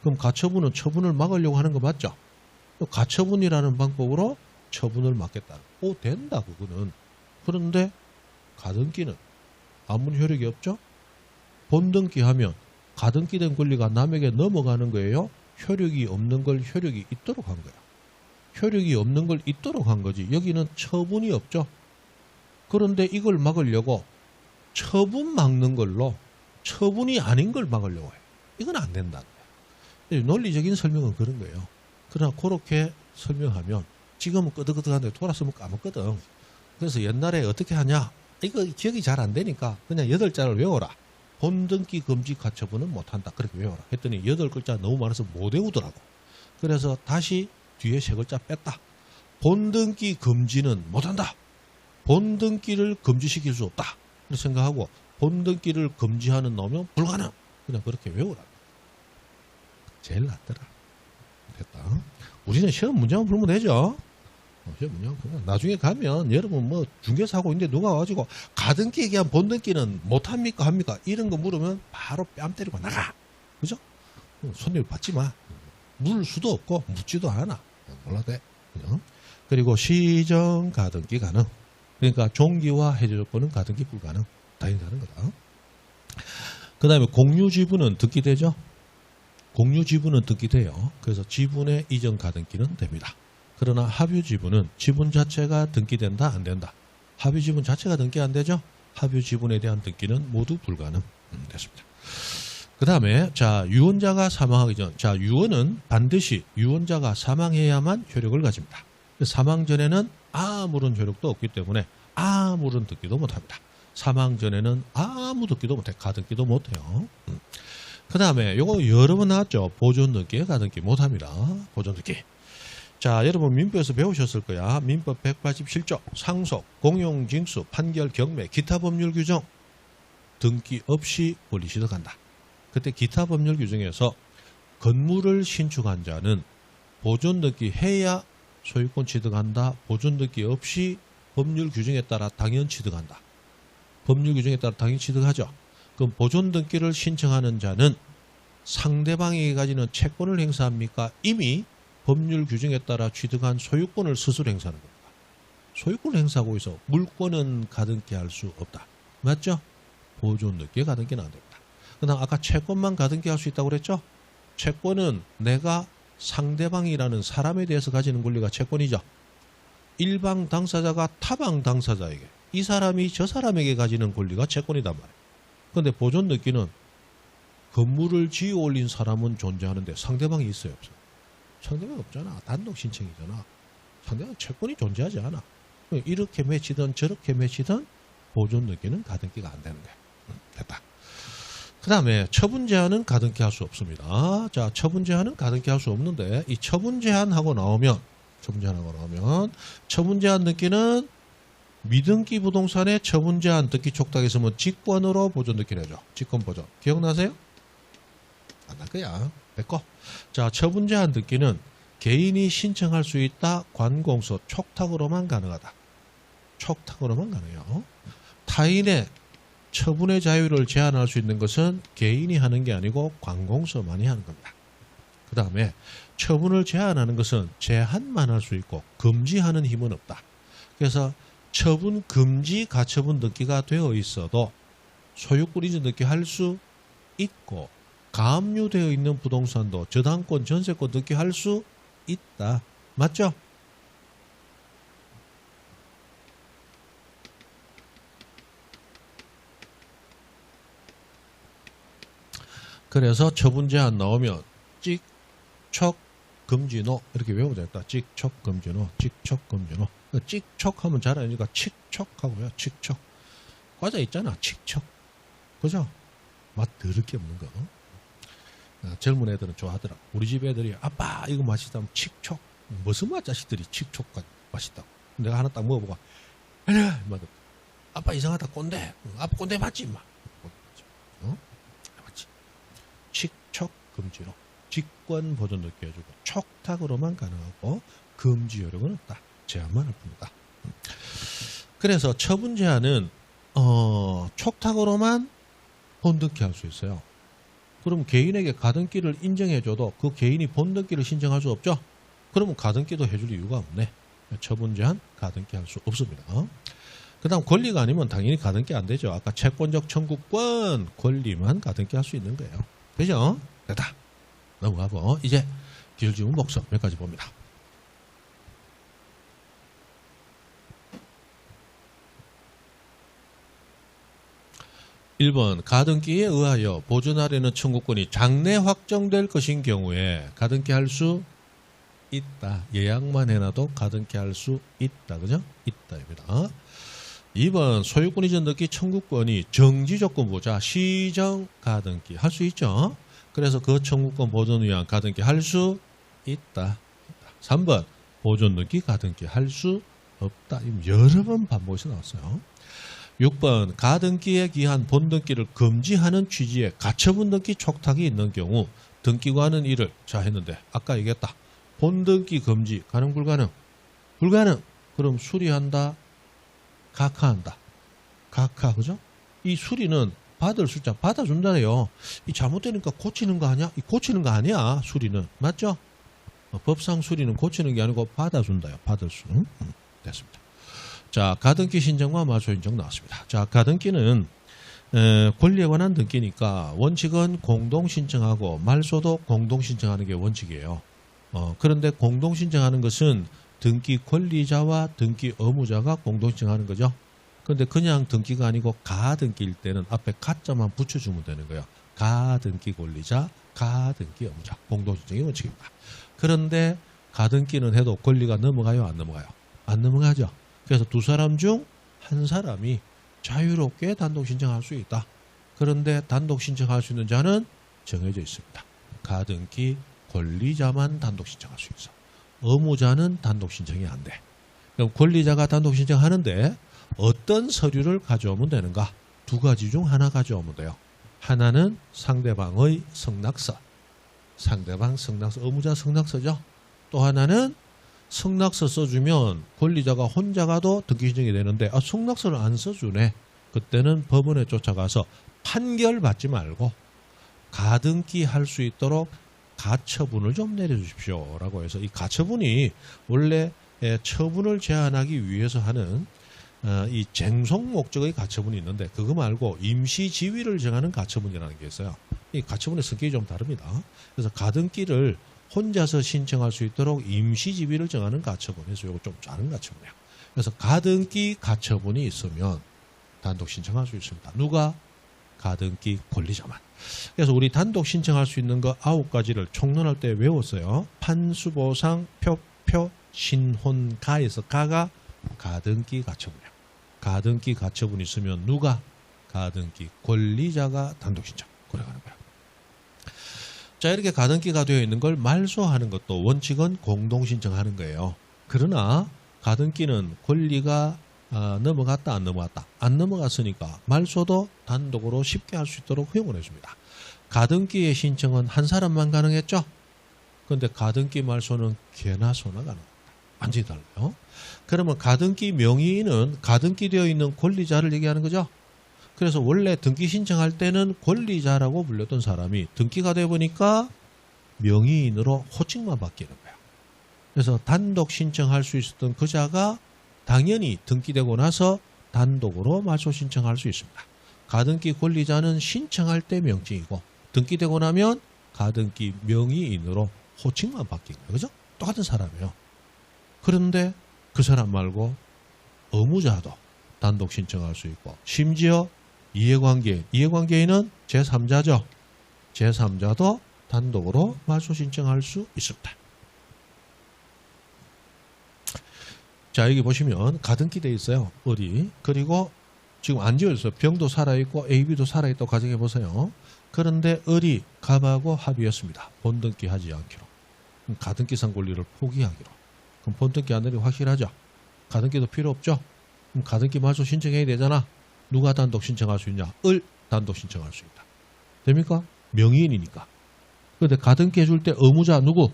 그럼 가처분은 처분을 막으려고 하는 거 맞죠? 가처분이라는 방법으로 처분을 막겠다. 오, 된다, 그거는. 그런데 가등기는 아무런 효력이 없죠? 본등기 하면 가등기된 권리가 남에게 넘어가는 거예요. 효력이 없는 걸 효력이 있도록 한 거예요. 효력이 없는 걸 있도록 한 거지. 여기는 처분이 없죠. 그런데 이걸 막으려고 처분 막는 걸로 처분이 아닌 걸 막으려고 해요. 이건 안 된다는 거예요. 논리적인 설명은 그런 거예요. 그러나 그렇게 설명하면 지금은 끄덕끄덕한데 돌아서면 까먹거든. 그래서 옛날에 어떻게 하냐? 이거 기억이 잘 안 되니까 그냥 8자를 외워라. 본등기 금지 가처분은 못한다. 그렇게 외워라. 했더니 8글자 너무 많아서 못 외우더라고. 그래서 다시 뒤에 3글자 뺐다. 본등기 금지는 못한다. 본등기를 금지시킬 수 없다. 그렇게 생각하고 본등기를 금지하는 놈은 불가능. 그냥 그렇게 외우라. 제일 낫더라. 됐다. 우리는 시험 문제만 풀면 되죠. 시험 문제만 풀면. 나중에 가면 여러분 뭐 중개사 하고 있는데 누가 와가지고 가등기 얘기한 본등기는 못합니까? 합니까? 이런 거 물으면 바로 뺨 때리고 나가. 그죠? 손님 받지 마. 물 수도 없고 묻지도 않아. 몰라도 돼. 그죠? 그리고 시정 가등기 가능. 그러니까 종기와 해제 조건은 가등기 불가능. 당연히 다른 거다. 그 다음에 공유 지분은 등기되죠? 공유 지분은 등기돼요. 그래서 지분의 이전 가등기는 됩니다. 그러나 합유 지분은 지분 자체가 등기된다, 안 된다? 합유 지분 자체가 등기 안 되죠? 합유 지분에 대한 등기는 모두 불가능. 됐습니다. 그 다음에 자, 유언자가 사망하기 전, 자, 유언은 반드시 유언자가 사망해야만 효력을 가집니다. 사망 전에는 아무런 효력도 없기 때문에 아무런 등기도 못합니다. 사망 전에는 아무 등기도 못해. 가등기도 못해요. 그 다음에 요거 여러 번 나왔죠. 보존 등기, 가등기 못합니다. 보존 등기. 자, 여러분 민법에서 배우셨을 거야. 민법 187조 상속, 공용, 징수, 판결, 경매, 기타 법률 규정 등기 없이 권리 취득한다. 그때 기타 법률 규정에서 건물을 신축한 자는 보존 등기 해야 소유권 취득한다. 보존 등기 없이 법률 규정에 따라 당연 취득한다. 법률 규정에 따라 당연 취득하죠. 그럼 보존 등기를 신청하는 자는 상대방에게 가지는 채권을 행사합니까? 이미 법률 규정에 따라 취득한 소유권을 스스로 행사하는 겁니다. 소유권을 행사하고 있어 물권은 가등기 할 수 없다. 맞죠? 보존 등기에 가등기는 안 됩니다. 그다음 아까 채권만 가등기 할 수 있다고 그랬죠? 채권은 내가 상대방이라는 사람에 대해서 가지는 권리가 채권이죠. 일방 당사자가 타방 당사자에게 이 사람이 저 사람에게 가지는 권리가 채권이단 말이에요. 그런데 보존 등기는 건물을 지어 올린 사람은 존재하는데 상대방이 있어요, 없어요? 상대방이 없잖아. 단독 신청이잖아. 상대방 채권이 존재하지 않아. 이렇게 맺히든 저렇게 맺히든 보존 등기는 가등기가 안 되는 거야. 됐다. 그 다음에 처분 제한은 가등기 할 수 없습니다. 자, 처분 제한은 가등기 할 수 없는데 이 처분 제한하고 나오면 처분 제한 등기는 미등기 부동산에 처분 제한 등기 촉탁이 있으면 직권으로 보존 등기를 해줘. 직권 보존. 기억나세요? 안 날 거야. 됐고. 자, 처분 제한 등기는 개인이 신청할 수 있다. 관공서 촉탁으로만 가능하다. 촉탁으로만 가능해요. 타인의 처분의 자유를 제한할 수 있는 것은 개인이 하는 게 아니고 관공서만이 하는 겁니다. 그 다음에 처분을 제한하는 것은 제한만 할 수 있고 금지하는 힘은 없다. 그래서 처분 금지 가처분 등기가 되어 있어도 소유권 이전 등기 할 수 있고 가압류되어 있는 부동산도 저당권 전세권 등기 할 수 있다. 맞죠? 그래서 처분 제한 나오면 찍, 척, 금지노 이렇게 외우면 되겠다. 찍, 척, 금지노, 찍, 척, 금지노. 찍, 척 하면 잘 아니까 칙, 척 하고요. 칙, 척. 과자 있잖아. 칙, 척. 그죠? 맛 더럽게 없는 거. 젊은 애들은 좋아하더라. 우리 집 애들이 아빠 이거 맛있다면 칙, 척. 무슨 맛 자식들이 칙, 척가 맛있다고. 내가 하나 딱 먹어보고 아빠 이상하다 꼰대. 아빠 꼰대 맞지 임마. 맞지. 칙, 척, 금지로. 직권 보존 넣게 해주고 촉탁으로만 가능하고 금지 요령은 없다. 제한만 할 뿐이다. 그래서 처분 제한은 촉탁으로만 본등기 할 수 있어요. 그럼 개인에게 가등기를 인정해줘도 그 개인이 본등기를 신청할 수 없죠. 그러면 가등기도 해줄 이유가 없네. 처분 제한 가등기 할 수 없습니다. 그 다음 권리가 아니면 당연히 가등기 안 되죠. 아까 채권적 청구권 권리만 가등기 할 수 있는 거예요. 그죠? 됐다. 넘어가고 이제 기술지문 목서 몇 가지 봅니다. 1번 가등기에 의하여 보존하려는 청구권이 장래 확정될 것인 경우에 가등기 할 수 있다. 예약만 해놔도 가등기 할 수 있다. 그죠? 있다입니다. 2번 소유권 이전 등기 청구권이 정지조건 보자 시정 가등기 할 수 있죠. 그래서 그 청구권 보존을 위한 가등기 할 수 있다. 3번 보존 등기 가등기 할 수 없다. 여러 번 반복해서 나왔어요. 6번 가등기에 기한 본등기를 금지하는 취지의 가처분 등기 촉탁이 있는 경우 등기고 하는 일을 자 했는데 아까 얘기했다. 본등기 금지 가능 불가능? 불가능. 그럼 수리한다. 각하한다. 각하 그죠? 이 수리는 받을 숫자 받아준다네요. 이 잘못되니까 고치는 거 아니야? 이 고치는 거 아니야. 수리는 맞죠? 법상 수리는 고치는 게 아니고 받아준다요. 받을 수. 됐습니다. 자, 가등기 신청과 말소 인정 나왔습니다. 자, 가등기는 권리에 관한 등기니까 원칙은 공동 신청하고 말소도 공동 신청하는 게 원칙이에요. 그런데 공동 신청하는 것은 등기 권리자와 등기 의무자가 공동 신청하는 거죠. 그런데 그냥 등기가 아니고 가등기일 때는 앞에 가자만 붙여주면 되는 거예요. 가등기 권리자, 가등기 의무자, 공동 신청이 원칙입니다. 그런데 가등기는 해도 권리가 넘어가요, 안 넘어가요? 안 넘어가죠. 그래서 두 사람 중 한 사람이 자유롭게 단독 신청할 수 있다. 그런데 단독 신청할 수 있는 자는 정해져 있습니다. 가등기 권리자만 단독 신청할 수 있어. 의무자는 단독 신청이 안 돼. 그럼 권리자가 단독 신청하는데 어떤 서류를 가져오면 되는가? 두 가지 중 하나 가져오면 돼요. 하나는 상대방의 성낙서. 상대방 성낙서, 의무자 성낙서죠. 또 하나는 성낙서 써주면 권리자가 혼자 가도 등기 신청이 되는데 성낙서를 안 써주네. 그때는 법원에 쫓아가서 판결 받지 말고 가등기 할 수 있도록 가처분을 좀 내려주십시오 라고 해서 이 가처분이 원래 처분을 제한하기 위해서 하는 이 쟁송 목적의 가처분이 있는데 그거 말고 임시지위를 정하는 가처분이라는 게 있어요. 이 가처분의 성격이 좀 다릅니다. 그래서 가등기를 혼자서 신청할 수 있도록 임시지위를 정하는 가처분 해서 이거 좀 작은 가처분이에요. 그래서 가등기 가처분이 있으면 단독 신청할 수 있습니다. 누가? 가등기 권리자만. 그래서 우리 단독 신청할 수 있는 거 9가지를 총론할 때 외웠어요. 판수보상 표표 신혼가에서 가가 가등기 가처분이에요. 가등기 가처분이 있으면 누가? 가등기 권리자가 단독 신청. 그래가는 거예요. 자, 이렇게 가등기가 되어 있는 걸 말소하는 것도 원칙은 공동 신청하는 거예요. 그러나 가등기는 권리가 넘어갔다 안 넘어갔다. 안 넘어갔으니까 말소도 단독으로 쉽게 할 수 있도록 허용을 해줍니다. 가등기의 신청은 한 사람만 가능했죠. 그런데 가등기 말소는 개나 소나 가능합니다. 완전히 달라요. 그러면 가등기 명의인은 가등기 되어 있는 권리자를 얘기하는 거죠. 그래서 원래 등기 신청할 때는 권리자라고 불렸던 사람이 등기가 돼 보니까 명의인으로 호칭만 바뀌는 거야. 그래서 단독 신청할 수 있었던 그 자가 당연히 등기되고 나서 단독으로 말소 신청할 수 있습니다. 가등기 권리자는 신청할 때 명칭이고 등기되고 나면 가등기 명의인으로 호칭만 바뀐 거예요. 그죠? 똑같은 사람이에요. 그런데 그 사람 말고 의무자도 단독 신청할 수 있고 심지어 이해관계인은 제3자죠. 제3자도 단독으로 말소 신청할 수 있습니다. 자, 여기 보시면 가등기 돼 있어요. 어디. 그리고 지금 안 지어졌어요. 병도 살아있고 AB도 살아있다고 가정해 보세요. 그런데 을이 갑하고 합의했습니다. 본등기 하지 않기로. 그럼 가등기상 권리를 포기하기로. 그럼 본등기 안 내리고 확실하죠. 가등기도 필요 없죠. 그럼 가등기 말소 신청해야 되잖아. 누가 단독 신청할 수 있냐? 을 단독 신청할 수 있다. 됩니까? 명의인이니까. 그런데 가등기 해줄 때 의무자 누구?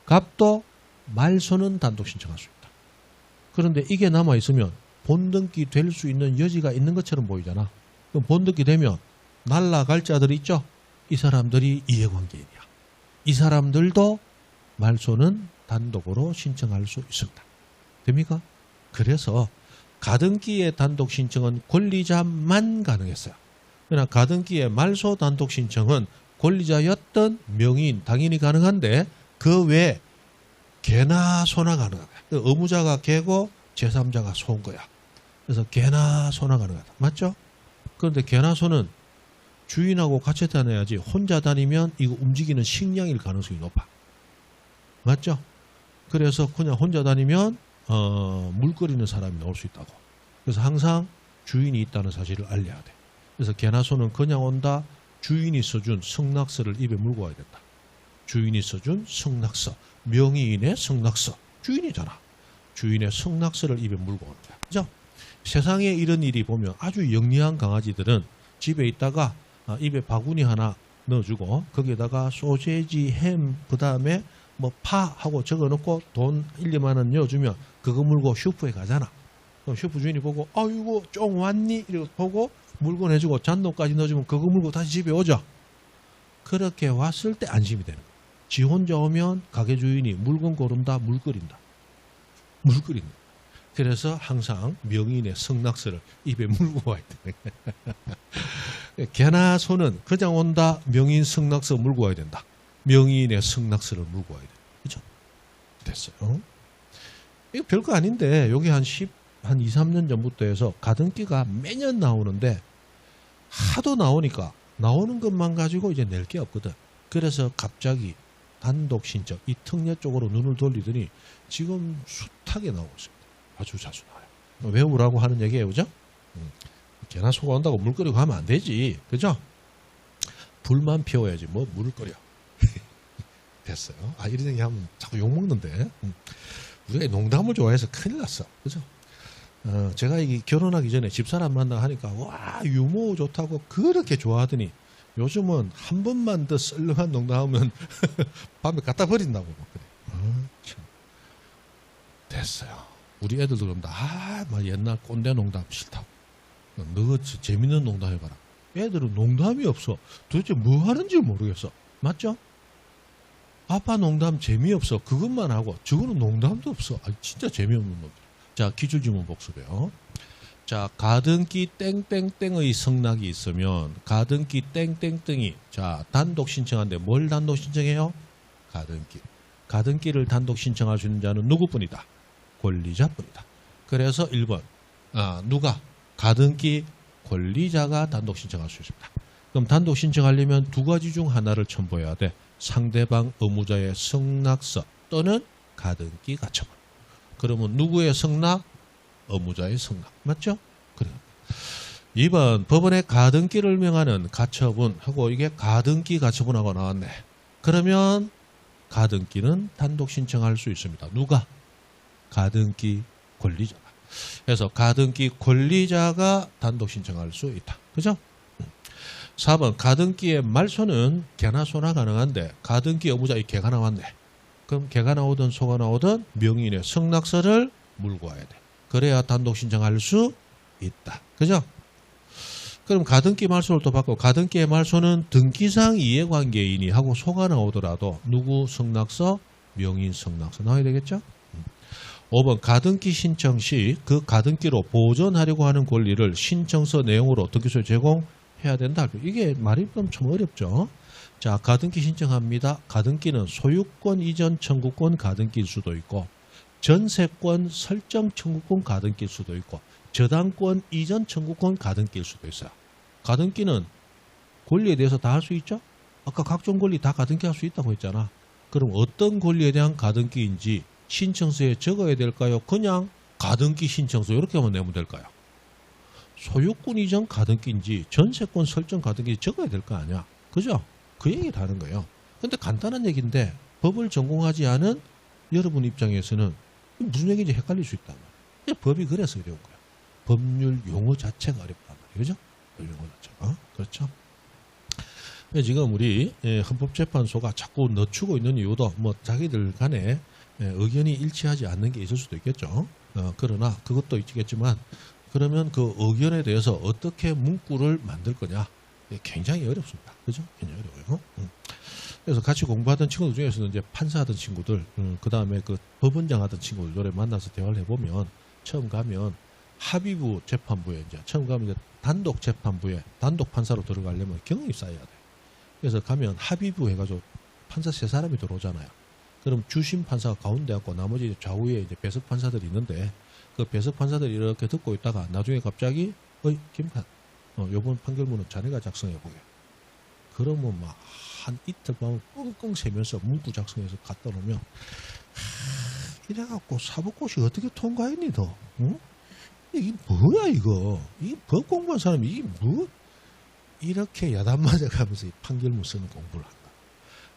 갑도 말소는 단독 신청할 수 있다. 그런데 이게 남아있으면 본등기 될 수 있는 여지가 있는 것처럼 보이잖아. 그럼 본등기 되면 날라갈 자들이 있죠. 이 사람들이 이해관계인이야. 이 사람들도 말소는 단독으로 신청할 수 있습니다. 됩니까? 그래서 가등기의 단독 신청은 권리자만 가능했어요. 그러나 가등기의 말소 단독 신청은 권리자였던 명의인 당연히 가능한데 그 외에 개나 소나 가능하다. 의무자가 개고 제3자가 소인 거야. 그래서 개나 소나 가능하다. 맞죠? 그런데 개나 소는 주인하고 같이 다녀야지 혼자 다니면 이거 움직이는 식량일 가능성이 높아. 맞죠? 그래서 그냥 혼자 다니면 물 끓이는 사람이 나올 수 있다고. 그래서 항상 주인이 있다는 사실을 알려야 돼. 그래서 개나 소는 그냥 온다. 주인이 써준 승낙서를 입에 물고 와야 된다. 주인이 써준 승낙서. 명의인의 승낙서. 주인이잖아. 주인의 승낙서를 입에 물고 오는 거야. 그죠? 세상에 이런 일이 보면 아주 영리한 강아지들은 집에 있다가 입에 바구니 하나 넣어주고 거기에다가 소세지, 햄, 그 다음에 뭐 파 하고 적어놓고 돈 1, 2만 원 넣어주면 그거 물고 슈퍼에 가잖아. 그럼 슈퍼 주인이 보고 아이고 쫑 왔니? 이러고 보고 물건 해주고 잔돈까지 넣어주면 그거 물고 다시 집에 오죠. 그렇게 왔을 때 안심이 되는 거야. 지 혼자 오면 가게 주인이 물건 고른다, 물 끓인다. 물 끓인다. 그래서 항상 명의인의 승낙서를 입에 물고 와야 돼. 개나 소는 그냥 온다. 명의인 승낙서 물고 와야 된다. 명의인의 승낙서를 물고 와야 돼. 그죠? 됐어요. 이거 별거 아닌데 여기 한 2, 3년 전부터 해서 가등기가 매년 나오는데 하도 나오니까 나오는 것만 가지고 이제 낼 게 없거든. 그래서 갑자기 단독 신청 이 특례 쪽으로 눈을 돌리더니 지금 숱하게 나오고 있습니다. 아주 자주 나와요. 외우라고 하는 얘기예요. 그죠? 개나 소가 온다고 물 끓이고 하면 안 되지. 그죠? 불만 피워야지. 뭐 물을 끓여. 됐어요. 이런 얘기 하면 자꾸 욕먹는데. 우리가 농담을 좋아해서 큰일 났어. 그죠? 제가 이 결혼하기 전에 집사람 만나 하니까 와 유머 좋다고 그렇게 좋아하더니 요즘은 한 번만 더 썰렁한 농담하면 밤에 갖다 버린다고 막 그래. 참. 됐어요. 우리 애들도 그런다. 막 옛날 꼰대 농담 싫다고. 너 재밌는 농담 해봐라. 애들은 농담이 없어. 도대체 뭐 하는지 모르겠어. 맞죠? 아빠 농담 재미없어. 그것만 하고 저거는 농담도 없어. 진짜 재미없는 놈들. 자, 기출지문 복습이요. 자, 가등기 땡땡땡의 성락이 있으면 가등기 땡땡땡이 자 단독 신청하는데 뭘 단독 신청해요? 가등기. 가등기를 단독 신청할 수 있는 자는 누구뿐이다? 권리자뿐이다. 그래서 1번 누가? 가등기 권리자가 단독 신청할 수 있습니다. 그럼 단독 신청하려면 두 가지 중 하나를 첨부해야 돼. 상대방 의무자의 승낙서 또는 가등기 가처분. 그러면 누구의 승낙? 의무자의 승낙. 맞죠? 그래. 2번 법원에 가등기를 명하는 가처분 하고 이게 가등기 가처분하고 나왔네. 그러면 가등기는 단독 신청할 수 있습니다. 누가? 가등기 권리자가. 그래서 가등기 권리자가 단독 신청할 수 있다. 그죠? 4번 가등기의 말소는 개나 소나 가능한데 가등기 의무자 이 개가 나왔네. 그럼 개가 나오든 소가 나오든 명의인의 승낙서를 물고 와야 돼. 그래야 단독 신청할 수 있다. 그죠? 그럼 가등기 말소를 또 받고 가등기의 말소는 등기상 이해관계인이 하고 소가 나오더라도 누구 성낙서? 명인 성낙서 나와야 되겠죠? 5번 가등기 신청 시 그 가등기로 보존하려고 하는 권리를 신청서 내용으로 등기소에 제공해야 된다. 이게 말이 좀 어렵죠. 자, 가등기 신청합니다. 가등기는 소유권 이전 청구권 가등기일 수도 있고 전세권 설정 청구권 가등기일 수도 있고 저당권 이전 청구권 가등기일 수도 있어요. 가등기는 권리에 대해서 다 할 수 있죠? 아까 각종 권리 다 가등기 할 수 있다고 했잖아. 그럼 어떤 권리에 대한 가등기인지 신청서에 적어야 될까요? 그냥 가등기 신청서 이렇게만 내면 될까요? 소유권 이전 가등기인지 전세권 설정 가등기 적어야 될 거 아니야. 그죠? 그 얘기를 하는 거예요. 근데 간단한 얘기인데 법을 전공하지 않은 여러분 입장에서는 무슨 얘기인지 헷갈릴 수 있단 말이에요. 법이 그래서 어려운 거예요. 법률 용어 자체가 어렵단 말이에요. 그죠? 용어 자체가. 그렇죠? 지금 우리 헌법재판소가 자꾸 늦추고 있는 이유도 뭐 자기들 간에 의견이 일치하지 않는 게 있을 수도 있겠죠. 그러나 그것도 있겠지만 그러면 그 의견에 대해서 어떻게 문구를 만들 거냐 굉장히 어렵습니다. 그죠? 굉장히 어려워요. 그래서 같이 공부하던 친구들 중에서는 이제 판사하던 친구들, 그 다음에 그 법원장 하던 친구들 노래 만나서 대화를 해보면 처음 가면 합의부 재판부에 이제 처음 가면 이제 단독 재판부에 단독 판사로 들어가려면 경험이 쌓여야 돼. 그래서 가면 합의부 해가지고 판사 3사람이 들어오잖아요. 그럼 주심 판사가 가운데 왔고 나머지 좌우에 이제 배석 판사들이 있는데 그 배석 판사들이 이렇게 듣고 있다가 나중에 갑자기 김판 요번 판결문은 자네가 작성해 보게. 그러면 막 한 이틀 밤을 끙끙 새면서 문구 작성해서 갖다 놓으면 이래갖고 사법고시 어떻게 통과했니 너? 응? 이게 뭐야 이거? 이 법 공부한 사람이 이게 뭐? 이렇게 야단 맞아가면서 이 판결문 쓰는 공부를 한다.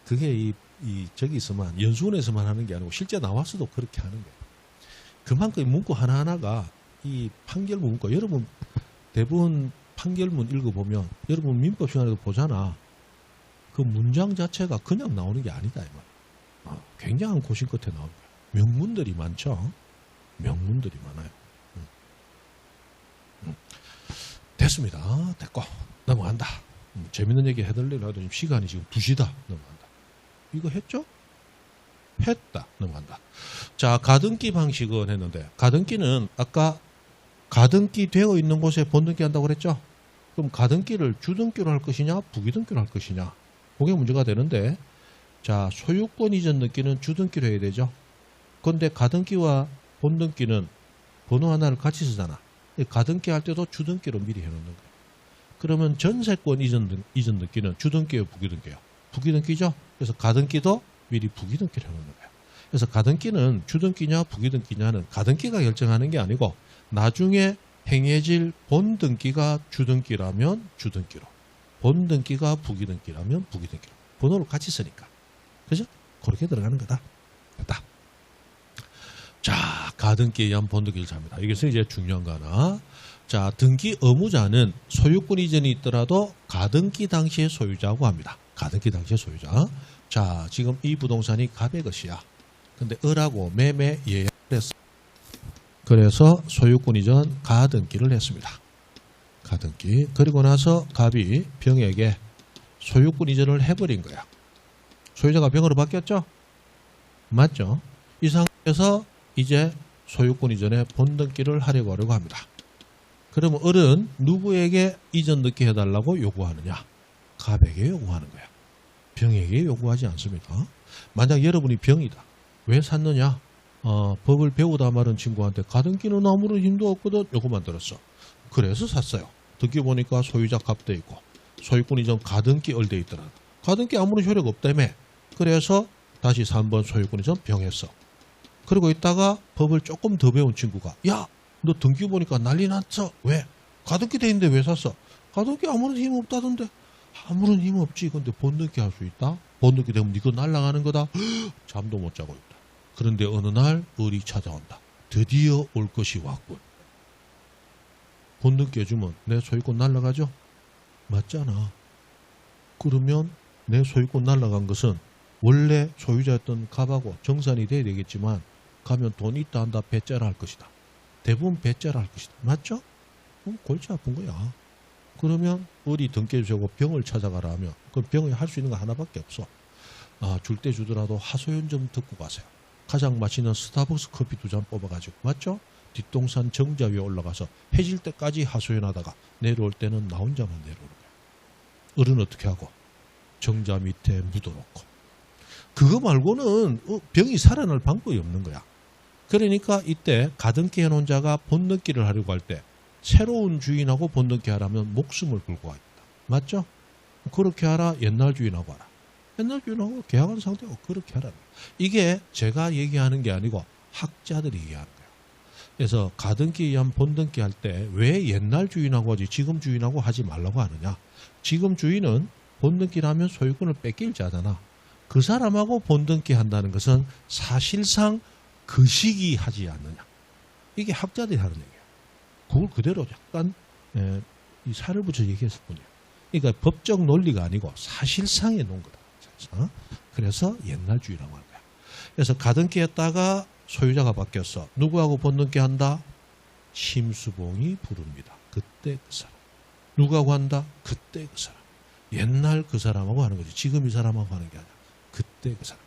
그게 이 저기서만 연수원에서만 하는 게 아니고 실제 나와서도 그렇게 하는 거예요. 그만큼 문구 하나하나가 이 판결문 문구 여러분 대부분 판결문 읽어보면 여러분 민법 시간에도 보잖아. 그 문장 자체가 그냥 나오는 게 아니다 이 말. 굉장한 고심 끝에 나오는 거예요. 명문들이 많죠. 명문들이 많아요. 됐습니다. 됐고 넘어간다. 재밌는 얘기 해드리려고 하더니 시간이 지금 2시다. 넘어간다. 이거 했죠? 했다. 넘어간다. 자, 가등기 방식은 했는데 가등기는 아까 가등기 되어 있는 곳에 본등기 한다고 그랬죠? 그럼 가등기를 주등기로 할 것이냐 부기등기로 할 것이냐 그게 문제가 되는데 자, 소유권 이전 등기는 주등기로 해야 되죠. 그런데 가등기와 본등기는 번호 하나를 같이 쓰잖아. 가등기 할 때도 주등기로 미리 해놓는 거예요. 그러면 전세권 이전 등기는 주등기예요, 부기등기예요? 부기등기죠. 그래서 가등기도 미리 부기등기를 해놓는 거예요. 그래서 가등기는 주등기냐 부기등기냐는 가등기가 결정하는 게 아니고 나중에 행해질 본등기가 주등기라면 주등기로, 본등기가 부기등기라면 부기등기로 번호를 같이 쓰니까. 그죠? 그렇게 들어가는 거다. 됐다. 자, 가등기에 의한 본등기를 잡니다. 여기서 이제 중요한 거 하나. 자, 등기 의무자는 소유권 이전이 있더라도 가등기 당시의 소유자고 합니다. 가등기 당시의 소유자. 자, 지금 이 부동산이 갑의 것이야. 근데 을하고 매매 예약을 했어. 그래서 소유권 이전 가등기를 했습니다. 가등기. 그리고 나서 갑이 병에게 소유권 이전을 해버린 거야. 소유자가 병으로 바뀌었죠? 맞죠? 이 상태에서 이제 소유권 이전에 본등기를 하려고 합니다. 그러면 을은 누구에게 이전 등기 해달라고 요구하느냐? 갑에게 요구하는 거야. 병에게 요구하지 않습니다. 만약 여러분이 병이다. 왜 샀느냐? 법을 배우다 말은 친구한테 가등기는 아무런 힘도 없거든. 요거만 들었어. 그래서 샀어요. 등기 보니까 소유자 갑돼 있고 소유권 이전 가등기 을돼 있더라. 가등기 아무런 효력 없다며. 그래서 다시 3번 소유권 이전 병했어. 그리고 있다가 법을 조금 더 배운 친구가 야! 너 등기 보니까 난리 났어. 왜? 가등기 돼 있는데 왜 샀어? 가등기 아무런 힘 없다던데. 아무런 힘 없지. 근데 본등기 할 수 있다? 본등기 되면 이거 날아가는 거다. 잠도 못 자고 있다. 그런데 어느 날 을이 찾아온다. 드디어 올 것이 왔군. 본등기 해주면 내 소유권 날아가죠? 맞잖아. 그러면 내 소유권 날아간 것은 원래 소유자였던 갑하고 정산이 돼야 되겠지만 가면 돈 있다 한다 배째라 할 것이다. 대부분 배째라 할 것이다. 맞죠? 골치 아픈 거야. 그러면 어디 등기해주고 병을 찾아가라 하면 그 병이 할 수 있는 거 하나밖에 없어. 줄 때 주더라도 하소연 좀 듣고 가세요. 가장 맛있는 스타벅스 커피 2잔 뽑아가지고 맞죠? 뒷동산 정자 위에 올라가서 해질 때까지 하소연하다가 내려올 때는 나 혼자만 내려오는 거야. 어른 어떻게 하고 정자 밑에 묻어놓고 그거 말고는 병이 살아날 방법이 없는 거야. 그러니까 이때 가등기 해놓은 자가 본등기를 하려고 할 때 새로운 주인하고 본등기 하려면 목숨을 걸고 있다. 맞죠? 그렇게 하라. 옛날 주인하고 하라. 옛날 주인하고 계약한 상태고 그렇게 하라. 이게 제가 얘기하는 게 아니고 학자들이 얘기하는 거예요. 그래서 가등기에 의한 본등기 할 때 왜 옛날 주인하고 하지 지금 주인하고 하지 말라고 하느냐. 지금 주인은 본등기를 하면 소유권을 뺏길 자잖아. 그 사람하고 본등기 한다는 것은 사실상 그 시기 하지 않느냐. 이게 학자들이 하는 얘기예요. 그걸 그대로 약간 이 살을 붙여 얘기했을 뿐이에요. 그러니까 법적 논리가 아니고 사실상의 놓은 거다. 그래서 옛날 주의라고 하는 거야. 그래서 가등기 했다가 소유자가 바뀌었어. 누구하고 본등기 한다? 심수봉이 부릅니다. 그때 그 사람. 누구하고 한다? 그때 그 사람. 옛날 그 사람하고 하는 거지. 지금 이 사람하고 하는 게 아니야. 그때 그 사람.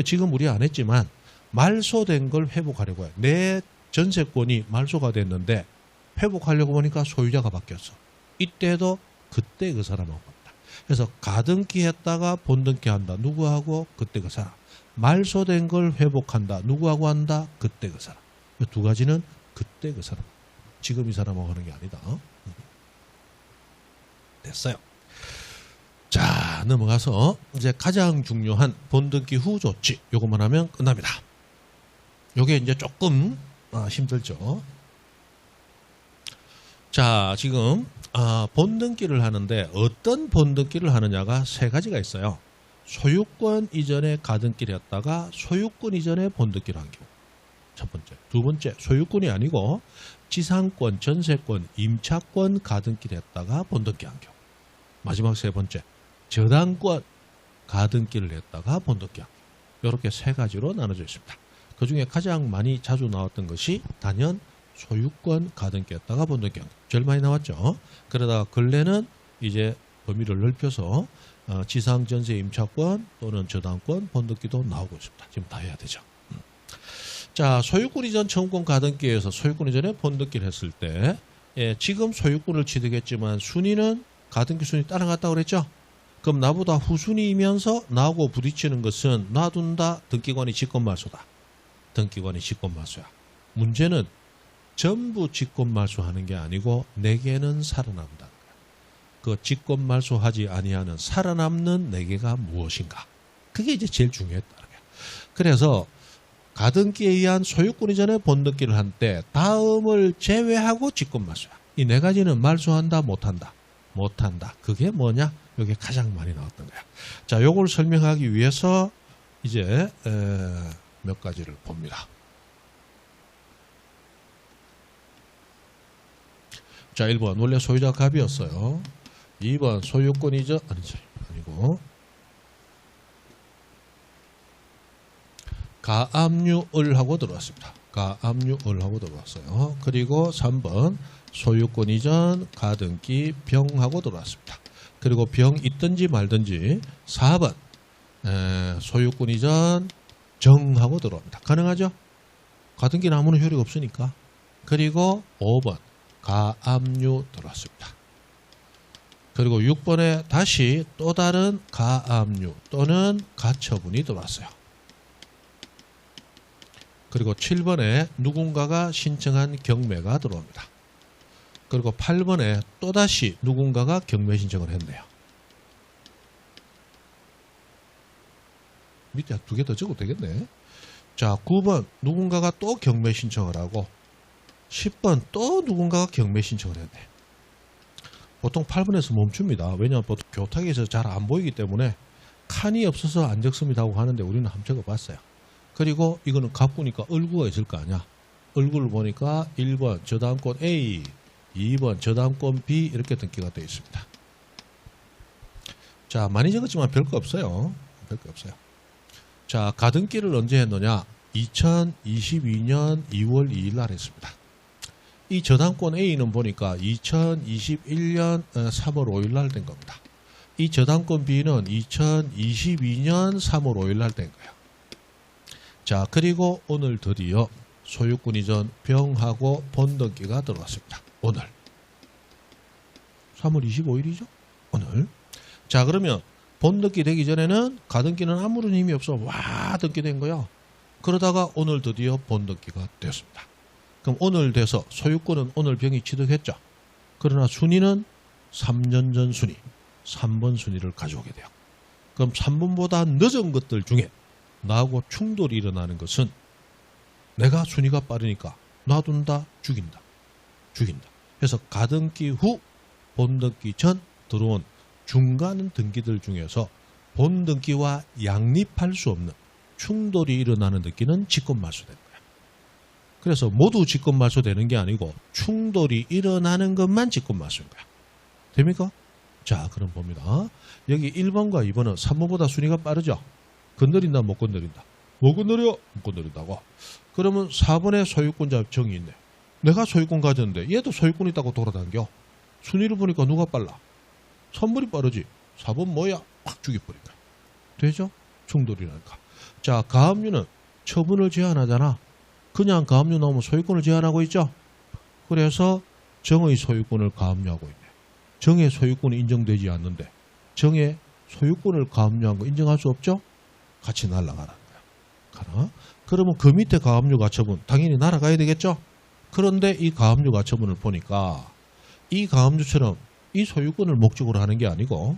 지금 우리 안 했지만 말소된 걸 회복하려고 해. 내 전세권이 말소가 됐는데 회복하려고 보니까 소유자가 바뀌었어. 이때도 그때 그 사람하고 한다. 그래서 가등기 했다가 본등기 한다. 누구하고? 그때 그 사람. 말소된 걸 회복한다. 누구하고 한다? 그때 그 사람. 이 두 가지는 그때 그 사람. 지금 이 사람하고 하는 게 아니다. 됐어요. 자, 넘어가서 이제 가장 중요한 본등기 후 조치. 요것만 하면 끝납니다. 요게 이제 조금 힘들죠. 자, 지금 본등기를 하는데 어떤 본등기를 하느냐가 세 가지가 있어요. 소유권 이전에 가등기를 했다가 소유권 이전에 본등기를 한 경우. 첫 번째. 두 번째, 소유권이 아니고 지상권, 전세권, 임차권 가등기를 했다가 본등기 한 경우. 마지막 세 번째, 저당권 가등기를 했다가 본등기 한 경우. 이렇게 세 가지로 나눠져 있습니다. 그 중에 가장 많이 자주 나왔던 것이 단연 소유권 가등기 했다가 본등기 한 경우. 제일 많이 나왔죠. 그러다가 근래는 이제 범위를 넓혀서 지상, 전세, 임차권 또는 저당권, 본등기도 나오고 있습니다. 지금 다 해야 되죠. 자, 소유권 이전 청구권 가등기에서 소유권 이전에 본등기를 했을 때 지금 소유권을 취득했지만 순위는 가등기 순위 따라갔다고 그랬죠. 그럼 나보다 후순위이면서 나하고 부딪히는 것은 놔둔다. 등기관이 직권말소다. 등기관이 직권말소야. 문제는 전부 직권말소하는 게 아니고 내게는 살아남는다는 거야. 그 직권말소하지 아니하는 살아남는 내게가 무엇인가. 그게 이제 제일 중요했다는 거야. 그래서 가등기에 의한 소유권 이전에 본등기를 한 때 다음을 제외하고 직권말소야. 이 네 가지는 말소한다 못한다. 못한다. 그게 뭐냐? 이게 가장 많이 나왔던 거야. 자, 요걸 설명하기 위해서 이제 몇 가지를 봅니다. 자, 1번 원래 소유자가 갑이었어요. 2번 소유권 이전 아니고 가압류을 하고 들어왔습니다. 가압류을 하고 들어왔어요. 그리고 3번 소유권 이전 가등기 병하고 들어왔습니다. 그리고 병 있든지 말든지 4번 소유권 이전 정하고 들어옵니다. 가능하죠? 가등기는 아무런 효력이 없으니까. 그리고 5번 가압류 들어왔습니다. 그리고 6번에 다시 또 다른 가압류 또는 가처분이 들어왔어요. 그리고 7번에 누군가가 신청한 경매가 들어옵니다. 그리고 8번에 또다시 누군가가 경매 신청을 했네요. 밑에 두 개 더 적어도 되겠네. 자, 9번 누군가가 또 경매 신청을 하고 10번 또 누군가가 경매 신청을 했네. 보통 8번에서 멈춥니다. 왜냐하면 보통 교탁에서 잘 안 보이기 때문에 칸이 없어서 안 적습니다 하고 하는데 우리는 한번 적어봤어요. 그리고 이거는 갑구니까 얼구가 있을 거 아니야. 얼구를 보니까 1번 저당권 A, 2번 저당권 B 이렇게 등기가 되어 있습니다. 자, 많이 적었지만 별거 없어요. 별거 없어요. 자, 가등기를 언제 했느냐? 2022년 2월 2일 날 했습니다. 이 저당권 A는 보니까 2021년 3월 5일 날 된 겁니다. 이 저당권 B는 2022년 3월 5일 날 된 거예요. 자, 그리고 오늘 드디어 소유권 이전 병하고 본등기가 들어왔습니다. 오늘 3월 25일이죠? 오늘. 자, 그러면 본등기 되기 전에는 가등기는 아무런 힘이 없어. 와, 등기된 거야. 그러다가 오늘 드디어 본등기가 되었습니다. 그럼 오늘 돼서 소유권은 오늘 병이 취득했죠. 그러나 순위는 3년 전 순위, 3번 순위를 가져오게 돼요. 그럼 3번보다 늦은 것들 중에 나하고 충돌이 일어나는 것은 내가 순위가 빠르니까 놔둔다, 죽인다. 그래서 가등기 후, 본등기 전 들어온 중간 등기들 중에서 본등기와 양립할 수 없는 충돌이 일어나는 등기는 직권말소되는 거야. 그래서 모두 직권말소되는 게 아니고 충돌이 일어나는 것만 직권말소인 거야. 됩니까? 자, 그럼 봅니다. 여기 1번과 2번은 3번보다 순위가 빠르죠? 건드린다, 못 건드린다? 못 건드려? 못 건드린다고? 그러면 4번에 소유권자 정이 있네. 내가 소유권 가졌는데 얘도 소유권 있다고 돌아다녀. 순위를 보니까 누가 빨라? 3번이 빠르지. 4번 뭐야? 확 죽여버린 거야. 되죠? 충돌이라니까. 자, 가압류는 처분을 제한하잖아. 그냥 가압류 나오면 소유권을 제한하고 있죠. 그래서 정의 소유권을 가압류하고 있네. 정의 소유권이 인정되지 않는데 정의 소유권을 가압류한 거 인정할 수 없죠? 같이 날아가라는 거야. 가라. 그러면 그 밑에 가압류 가처분 당연히 날아가야 되겠죠? 그런데 이 가압류 가처분을 보니까 이 가압류처럼 이 소유권을 목적으로 하는 게 아니고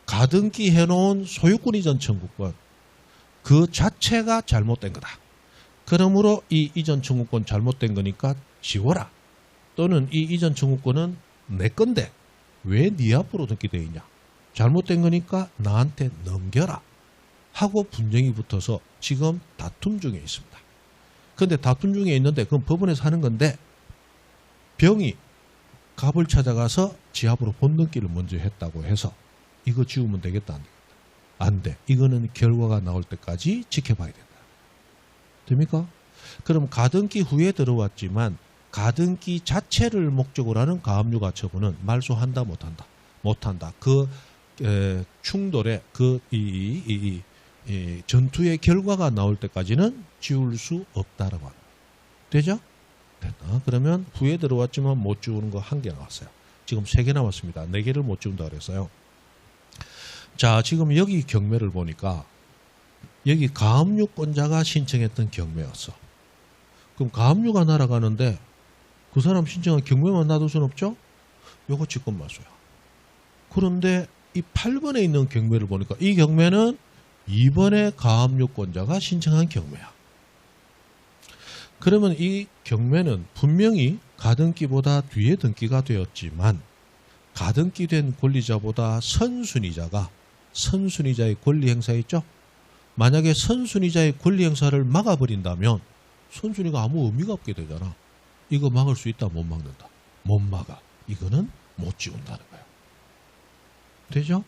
가등기 해놓은 소유권 이전 청구권 그 자체가 잘못된 거다. 그러므로 이 이전 청구권 잘못된 거니까 지워라. 또는 이 이전 청구권은 내 건데 왜 네 앞으로 등기되어 있냐. 잘못된 거니까 나한테 넘겨라. 하고 분쟁이 붙어서 지금 다툼 중에 있습니다. 그런데 다툼 중에 있는데 그건 법원에서 하는 건데 병이 갑을 찾아가서 지 앞으로 본등기를 먼저 했다고 해서 이거 지우면 되겠다 안 되겠다? 안 돼. 이거는 결과가 나올 때까지 지켜봐야 된다. 됩니까? 그럼 가등기 후에 들어왔지만 가등기 자체를 목적으로 하는 가압류 가처분은 말소한다 못한다? 못한다. 그 충돌의 전투의 결과가 나올 때까지는 지울 수 없다라고 합니다. 되죠? 됐나? 그러면 후에 들어왔지만 못 지우는 거 1개 나왔어요. 지금 3개 나왔습니다. 4개를 못 지운다 그랬어요. 자, 지금 여기 경매를 보니까 여기 가압류권자가 신청했던 경매였어. 그럼 가압류가 날아가는데 그 사람 신청한 경매만 놔둘 수는 없죠? 요거 직권말소야. 그런데 이 8번에 있는 경매를 보니까 이 경매는 2번의 가압류권자가 신청한 경매야. 그러면 이 경매는 분명히 가등기보다 뒤에 등기가 되었지만 가등기된 권리자보다 선순위자가 선순위자의 권리 행사에 있죠. 만약에 선순위자의 권리 행사를 막아버린다면 선순위가 아무 의미가 없게 되잖아. 이거 막을 수 있다 못 막는다. 못 막아. 이거는 못 지운다는 거야. 되죠?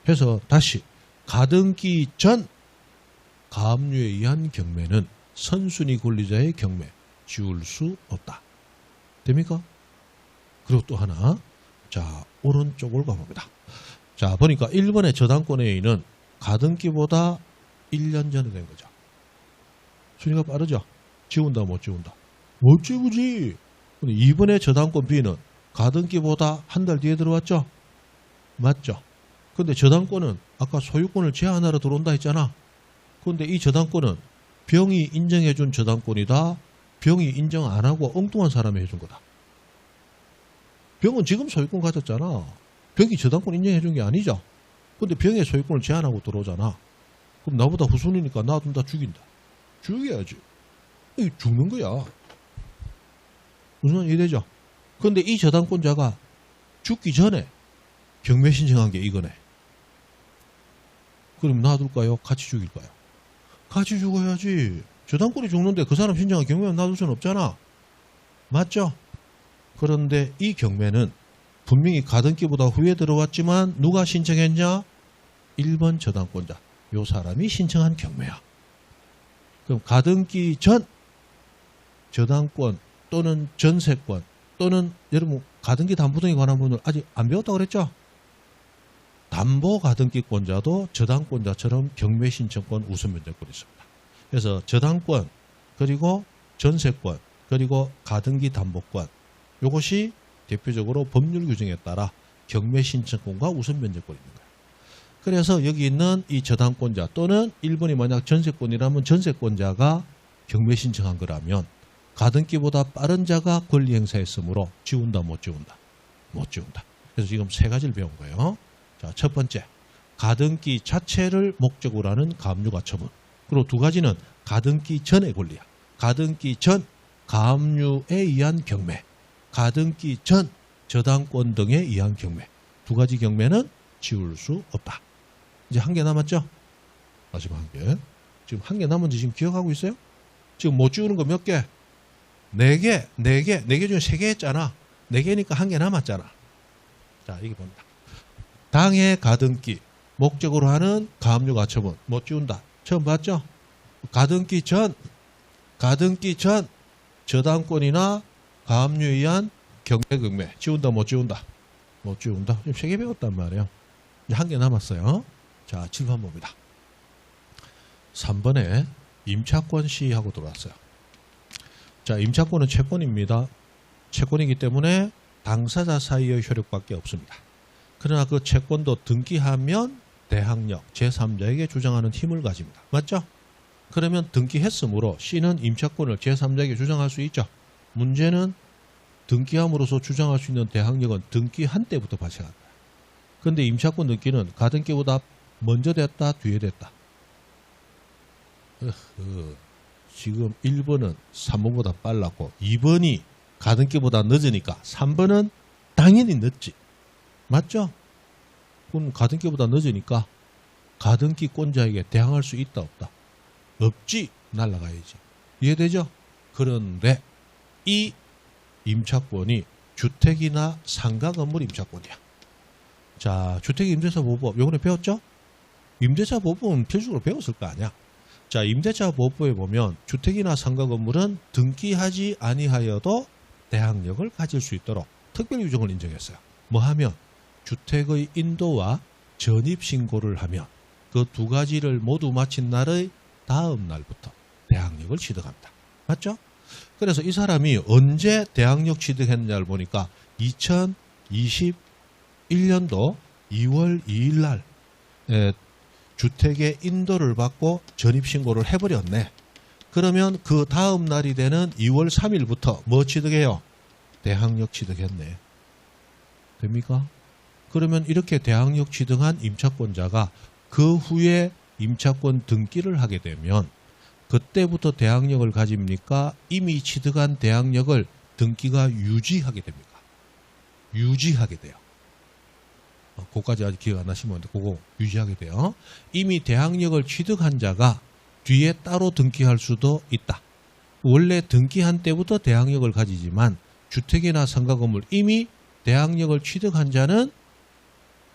그래서 다시 가등기 전 가압류에 의한 경매는 선순위 권리자의 경매 지울 수 없다. 됩니까? 그리고 또 하나. 자, 오른쪽을 가봅니다. 자, 보니까 1번의 저당권의 A는 가등기보다 1년 전에 된 거죠. 순위가 빠르죠? 지운다, 못 지운다? 못 지우지. 근데 2번의 저당권 B는 가등기보다 한 달 뒤에 들어왔죠? 맞죠? 근데 저당권은 아까 소유권을 제한하러 들어온다 했잖아. 근데 이 저당권은 병이 인정해준 저당권이다. 병이 인정 안 하고 엉뚱한 사람이 해준 거다. 병은 지금 소유권 가졌잖아. 병이 저당권 인정해준 게 아니죠. 근데 병의 소유권을 제한하고 들어오잖아. 그럼 나보다 후손이니까 놔둔다 죽인다. 죽여야지. 이 죽는 거야. 무슨 말인지 이해되죠? 근데 이 저당권자가 죽기 전에 경매 신청한 게 이거네. 그럼 놔둘까요? 같이 죽일까요? 같이 죽어야지. 저당권이 죽는데 그 사람 신청한 경매는 놔둘 수는 없잖아. 맞죠? 그런데 이 경매는 분명히 가등기보다 후에 들어왔지만 누가 신청했냐? 1번 저당권자. 요 사람이 신청한 경매야. 그럼 가등기 전 저당권 또는 전세권 또는 여러분 가등기 담보등에 관한 부분을 아직 안 배웠다고 그랬죠? 담보가등기권자도 저당권자처럼 경매신청권 우선면제권이 있습니다. 그래서 저당권 그리고 전세권 그리고 가등기 담보권 이것이 대표적으로 법률 규정에 따라 경매신청권과 우선면제권이 있는 거예요. 그래서 여기 있는 이 저당권자 또는 1번이 만약 전세권이라면 전세권자가 경매신청한 거라면 가등기보다 빠른 자가 권리 행사했으므로 지운다 못 지운다? 못 지운다. 그래서 지금 세 가지를 배운 거예요. 자, 첫 번째, 가등기 자체를 목적으로 하는 가압류가 처분. 그리고 두 가지는 가등기 전의 권리야. 가등기 전 가압류에 의한 경매, 가등기 전 저당권 등에 의한 경매. 두 가지 경매는 지울 수 없다. 이제 한 개 남았죠? 마지막 한 개. 지금 한 개 남은지 지금 기억하고 있어요? 지금 못 지우는 거 몇 개? 네 개 중에 세 개 했잖아. 네 개니까 한 개 남았잖아. 자, 이게 봅니다. 당해 가등기 목적으로 하는 가압류 가처분 못 지운다. 처음 봤죠? 가등기 전 저당권이나 가압류에 의한 경매 지운다 못 지운다? 못 지운다. 지금 세 개 배웠단 말이에요. 이제 한 개 남았어요. 자, 7번 봅니다. 3번에 임차권 시하고 들어왔어요. 자, 임차권은 채권입니다. 채권이기 때문에 당사자 사이의 효력밖에 없습니다. 그러나 그 채권도 등기하면 대항력, 제3자에게 주장하는 힘을 가집니다. 맞죠? 그러면 등기했으므로 C는 임차권을 제3자에게 주장할 수 있죠. 문제는 등기함으로써 주장할 수 있는 대항력은 등기한 때부터 발생한다. 그런데 임차권 등기는 가등기보다 먼저 됐다, 뒤에 됐다. 지금 1번은 3번보다 빨랐고 2번이 가등기보다 늦으니까 3번은 당연히 늦지. 맞죠? 그럼 가등기보다 늦으니까 가등기권자에게 대항할 수 있다 없다? 없지. 날라가야지. 이해되죠? 그런데 이 임차권이 주택이나 상가 건물 임차권이야. 자, 주택임대차 보호법 요번에 배웠죠? 임대차 보호법은 필수적으로 배웠을 거 아니야. 자, 임대차 보호법에 보면 주택이나 상가 건물은 등기하지 아니하여도 대항력을 가질 수 있도록 특별 규정을 인정했어요. 뭐 하면 주택의 인도와 전입신고를 하면 그 두 가지를 모두 마친 날의 다음 날부터 대항력을 취득합니다. 맞죠? 그래서 이 사람이 언제 대항력 취득했느냐를 보니까 2021년도 2월 2일 날 주택의 인도를 받고 전입신고를 해버렸네. 그러면 그 다음 날이 되는 2월 3일부터 뭐 취득해요? 대항력 취득했네. 됩니까? 그러면 이렇게 대항력 취득한 임차권자가 그 후에 임차권 등기를 하게 되면 그때부터 대항력을 가집니까? 이미 취득한 대항력을 등기가 유지하게 됩니까? 유지하게 돼요. 그거까지 아직 기억 안 나시면 그거 유지하게 돼요. 이미 대항력을 취득한 자가 뒤에 따로 등기할 수도 있다. 원래 등기한 때부터 대항력을 가지지만 주택이나 상가 건물 이미 대항력을 취득한 자는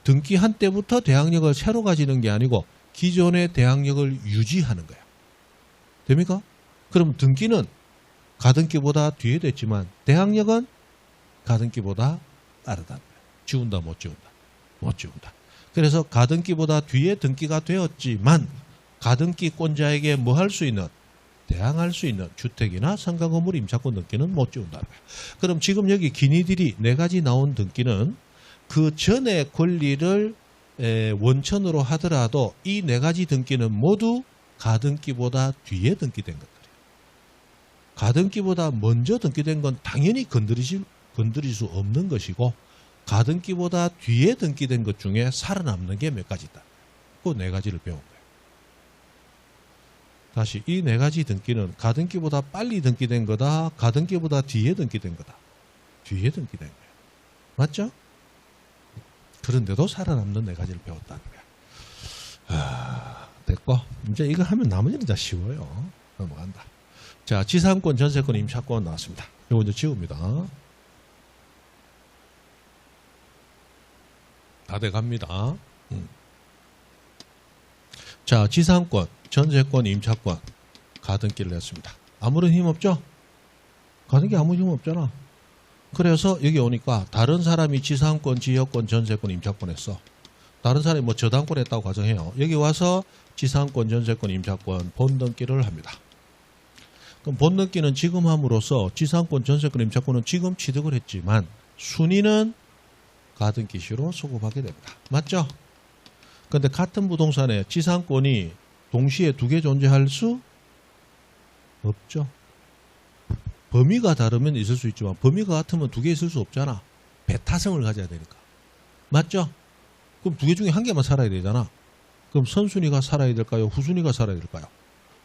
등기한 때부터 대항력을 새로 가지는 게 아니고 기존의 대항력을 유지하는 거야. 됩니까? 그럼 등기는 가등기보다 뒤에 됐지만 대항력은 가등기보다 빠르다. 지운다 못 지운다? 못 지운다. 그래서 가등기보다 뒤에 등기가 되었지만 가등기권자에게 뭐 할 수 있는 대항할 수 있는 주택이나 상가 건물 임차권 등기는 못 지운다는 거예요. 그럼 지금 여기 기니들이 네 가지 나온 등기는 그 전의 권리를 원천으로 하더라도 이 네 가지 등기는 모두 가등기보다 뒤에 등기된 것들이에요. 가등기보다 먼저 등기된 건 당연히 건드릴 수 없는 것이고 가등기보다 뒤에 등기된 것 중에 살아남는 게 몇 가지 있다. 그 네 가지를 배운 거예요. 다시 이 네 가지 등기는 가등기보다 빨리 등기된 거다. 가등기보다 뒤에 등기된 거다. 뒤에 등기된 거예요. 맞죠? 그런데도 살아남는 네 가지를 배웠다는 거야. 됐고 이제 이거 하면 나머지는 다 쉬워요. 넘어간다. 자, 지상권, 전세권, 임차권 나왔습니다. 이거 이제 지웁니다. 다 돼갑니다. 자, 지상권, 전세권, 임차권 가등기를 냈습니다. 아무런 힘 없죠? 가등기 아무 힘 없잖아. 그래서 여기 오니까 다른 사람이 지상권, 지역권, 전세권, 임차권 했어. 다른 사람이 뭐 저당권 했다고 가정해요. 여기 와서 지상권, 전세권, 임차권 본등기를 합니다. 그럼 본등기는 지금 함으로써 지상권, 전세권, 임차권은 지금 취득을 했지만 순위는 가등기 시로 소급하게 됩니다. 맞죠? 그런데 같은 부동산에 지상권이 동시에 두 개 존재할 수 없죠. 범위가 다르면 있을 수 있지만 범위가 같으면 두 개 있을 수 없잖아. 배타성을 가져야 되니까. 맞죠? 그럼 두 개 중에 한 개만 살아야 되잖아. 그럼 선순위가 살아야 될까요? 후순위가 살아야 될까요?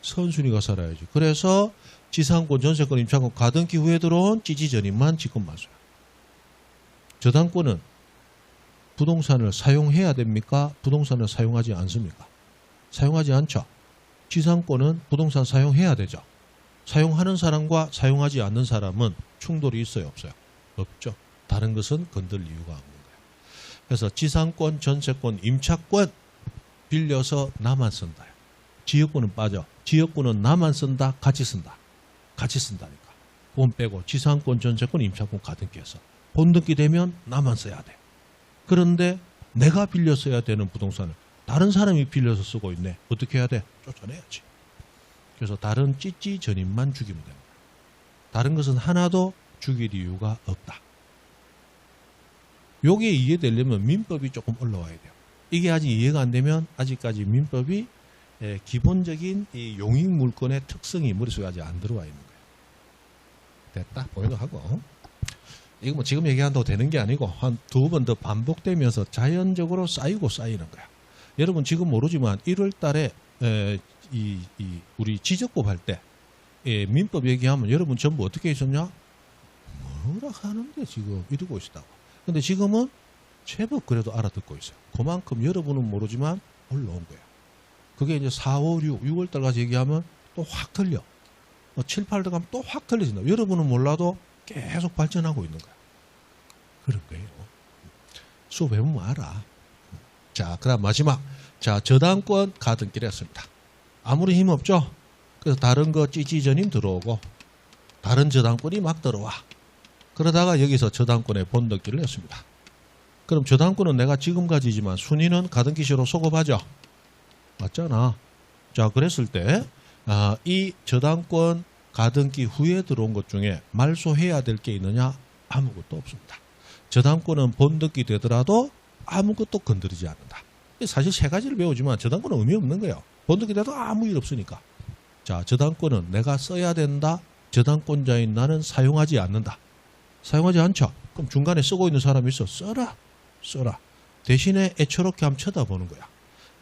선순위가 살아야지. 그래서 지상권, 전세권, 임차권, 가등기 후에 들어온 찌지전입만 지금 말소야. 저당권은 부동산을 사용해야 됩니까? 부동산을 사용하지 않습니까? 사용하지 않죠. 지상권은 부동산 사용해야 되죠. 사용하는 사람과 사용하지 않는 사람은 충돌이 있어요? 없어요? 없죠. 다른 것은 건들 이유가 없는 거예요. 그래서 지상권, 전세권, 임차권 빌려서 나만 쓴다. 지역권은 빠져. 지역권은 나만 쓴다. 같이 쓴다. 같이 쓴다니까. 돈 빼고 지상권, 전세권, 임차권 가등기해서 본등기 되면 나만 써야 돼. 그런데 내가 빌려 써야 되는 부동산을 다른 사람이 빌려서 쓰고 있네. 어떻게 해야 돼? 쫓아내야지. 그래서 다른 찌찌 전입만 죽이면 됩니다. 다른 것은 하나도 죽일 이유가 없다. 요게 이해되려면 민법이 조금 올라와야 돼요. 이게 아직 이해가 안 되면 아직까지 민법이 기본적인 이 용익물권의 특성이 머릿속에 아직 안 들어와 있는 거예요. 됐다. 보이도 하고. 이거 뭐 지금 얘기한다고 되는 게 아니고 한 두 번 더 반복되면서 자연적으로 쌓이고 쌓이는 거야. 여러분 지금 모르지만 1월 달에 우리 지적법 할 때 민법 얘기하면 여러분 전부 어떻게 있었냐? 뭐라 하는데 지금 이러고 있었다고. 근데 지금은 제법 그래도 알아듣고 있어요. 그만큼 여러분은 모르지만 올라온 거예요. 그게 이제 4, 5, 6, 6월 달까지 얘기하면 또 확 틀려. 7, 8 들어가면 또 확 틀려진다. 여러분은 몰라도 계속 발전하고 있는 거야. 그런 거예요. 수업해보면 알아. 자, 그 다음 마지막. 자, 저당권 가등기를 했습니다. 아무리 힘 없죠? 그래서 다른 거 찌찌전임 들어오고 다른 저당권이 막 들어와. 그러다가 여기서 저당권의 본등기를 했습니다. 그럼 저당권은 내가 지금 가지지만 순위는 가등기시로 소급하죠? 맞잖아. 자, 그랬을 때 이 저당권 가등기 후에 들어온 것 중에 말소해야 될 게 있느냐? 아무것도 없습니다. 저당권은 본등기 되더라도 아무것도 건드리지 않는다. 사실 세 가지를 배우지만 저당권은 의미 없는 거예요. 본등기 돼도 아무 일 없으니까. 자, 저당권은 내가 써야 된다. 저당권자인 나는 사용하지 않는다. 사용하지 않죠? 그럼 중간에 쓰고 있는 사람이 있어. 써라. 써라. 대신에 애처롭게 한번 쳐다보는 거야.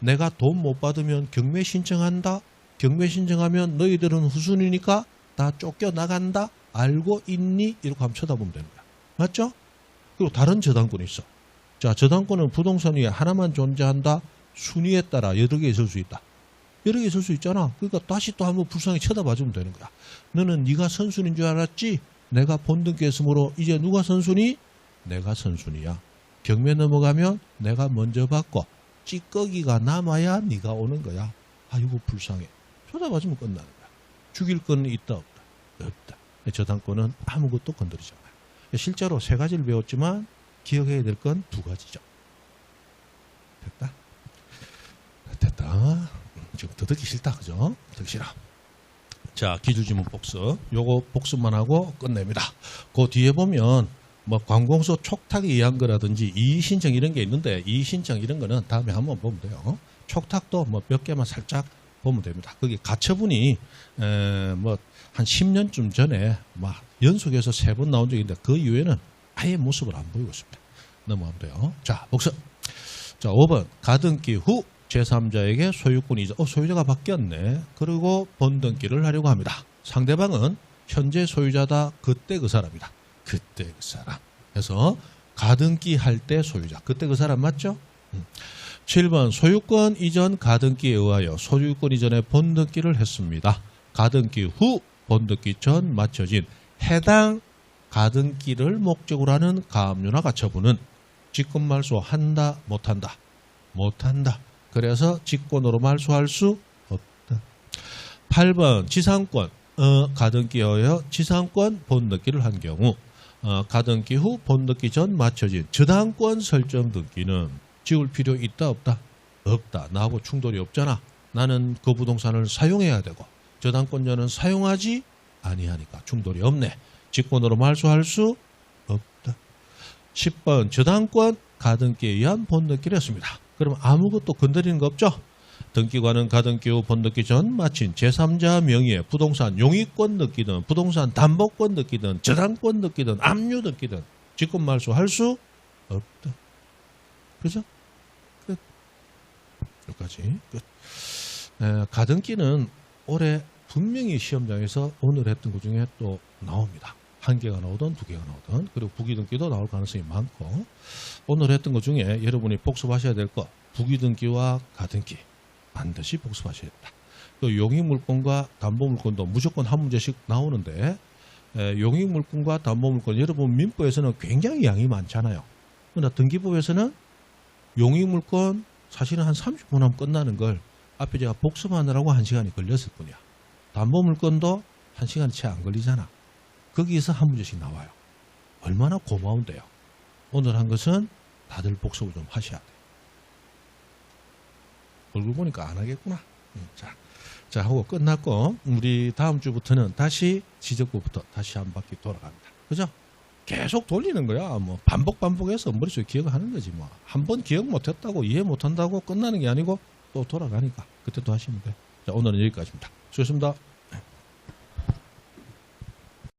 내가 돈 못 받으면 경매 신청한다. 경매 신청하면 너희들은 후순위니까 다 쫓겨나간다. 알고 있니? 이렇게 한번 쳐다보면 되는 거야. 맞죠? 그리고 다른 저당권이 있어. 자, 저당권은 부동산 위에 하나만 존재한다. 순위에 따라 여러 개 있을 수 있다. 여러 개 있을 수 있잖아. 그러니까 다시 또 한번 불쌍히 쳐다봐주면 되는 거야. 너는 네가 선순위인 줄 알았지? 내가 본등기 했으므로 이제 누가 선순위? 내가 선순위야. 경매 넘어가면 내가 먼저 받고 찌꺼기가 남아야 네가 오는 거야. 아이고 불쌍해. 쳐다봐주면 끝나는 거야. 죽일 건 있다 없다? 없다. 저당권은 아무것도 건드리지 않아요. 실제로 세 가지를 배웠지만 기억해야 될 건 두 가지죠. 됐다? 됐다. 지금 더 듣기 싫다. 그죠? 듣기 싫어. 자, 기출지문 복습. 요거 복습만 하고 끝냅니다. 그 뒤에 보면 뭐 관공서 촉탁에 의한 거라든지 이의신청 이런 게 있는데 이의신청 이런 거는 다음에 한번 보면 돼요. 촉탁도 뭐 몇 개만 살짝 보면 됩니다. 거기 가처분이 뭐 한 10년쯤 전에 막 연속해서 3번 나온 적이 있는데 그 이후에는 아예 모습을 안 보이고 있습니다. 넘어가면 돼요. 자, 복습. 자, 5번 가등기 후 제3자에게 소유권 이전. 소유자가 바뀌었네. 그리고 본등기를 하려고 합니다. 상대방은 현재 소유자다. 그때 그 사람이다. 그때 그 사람. 그래서 가등기 할 때 소유자. 그때 그 사람 맞죠? 7번 소유권 이전 가등기에 의하여 소유권 이전의 본등기를 했습니다. 가등기 후 본등기 전 마쳐진 해당 가등기를 목적으로 하는 가압류나 가처분은 직권 말소한다 못한다? 못한다. 그래서 직권으로 말소할 수 없다. 8번 지상권 가등기하여 지상권 본등기를 한 경우 가등기 후 본등기 전 마쳐진 저당권 설정 등기는 지울 필요 있다 없다? 없다. 나하고 충돌이 없잖아. 나는 그 부동산을 사용해야 되고 저당권자는 사용하지 아니하니까 충돌이 없네. 직권으로 말소할 수 없다. 10번 저당권 가등기에 의한 본등기를 했습니다. 그럼 아무것도 건드리는 거 없죠? 등기관은 가등기 후 본등기 전 마친 제3자 명의의 부동산 용의권 느끼든 부동산 담보권 느끼든 저당권 느끼든 압류 느끼든 직권 말소할 수 없다. 그죠? 끝. 여기까지 끝. 가등기는 올해 분명히 시험장에서 오늘 했던 것 중에 또 나옵니다. 한 개가 나오든 두 개가 나오든 그리고 부기등기도 나올 가능성이 많고 오늘 했던 것 중에 여러분이 복습하셔야 될 거 부기등기와 가등기 반드시 복습하셔야 된다. 또 용익물권과 담보물권도 무조건 한 문제씩 나오는데 용익물권과 담보물권 여러분 민법에서는 굉장히 양이 많잖아요. 그러나 등기법에서는 용익물권 사실은 한 30분 하면 끝나는 걸 앞에 제가 복습하느라고 1시간이 걸렸을 뿐이야. 담보물권도 1시간이 채 안 걸리잖아. 거기에서 한 문제씩 나와요. 얼마나 고마운데요. 오늘 한 것은 다들 복습을 좀 하셔야 돼요. 얼굴 보니까 안 하겠구나. 자 하고 끝났고 우리 다음 주부터는 다시 지적부부터 다시 한 바퀴 돌아갑니다. 그죠? 계속 돌리는 거야. 뭐 반복해서 머릿속에 기억하는 거지 뭐. 한 번 기억 못했다고 이해 못한다고 끝나는 게 아니고 또 돌아가니까 그때 또 하시면 돼. 자 오늘은 여기까지입니다. 수고하셨습니다.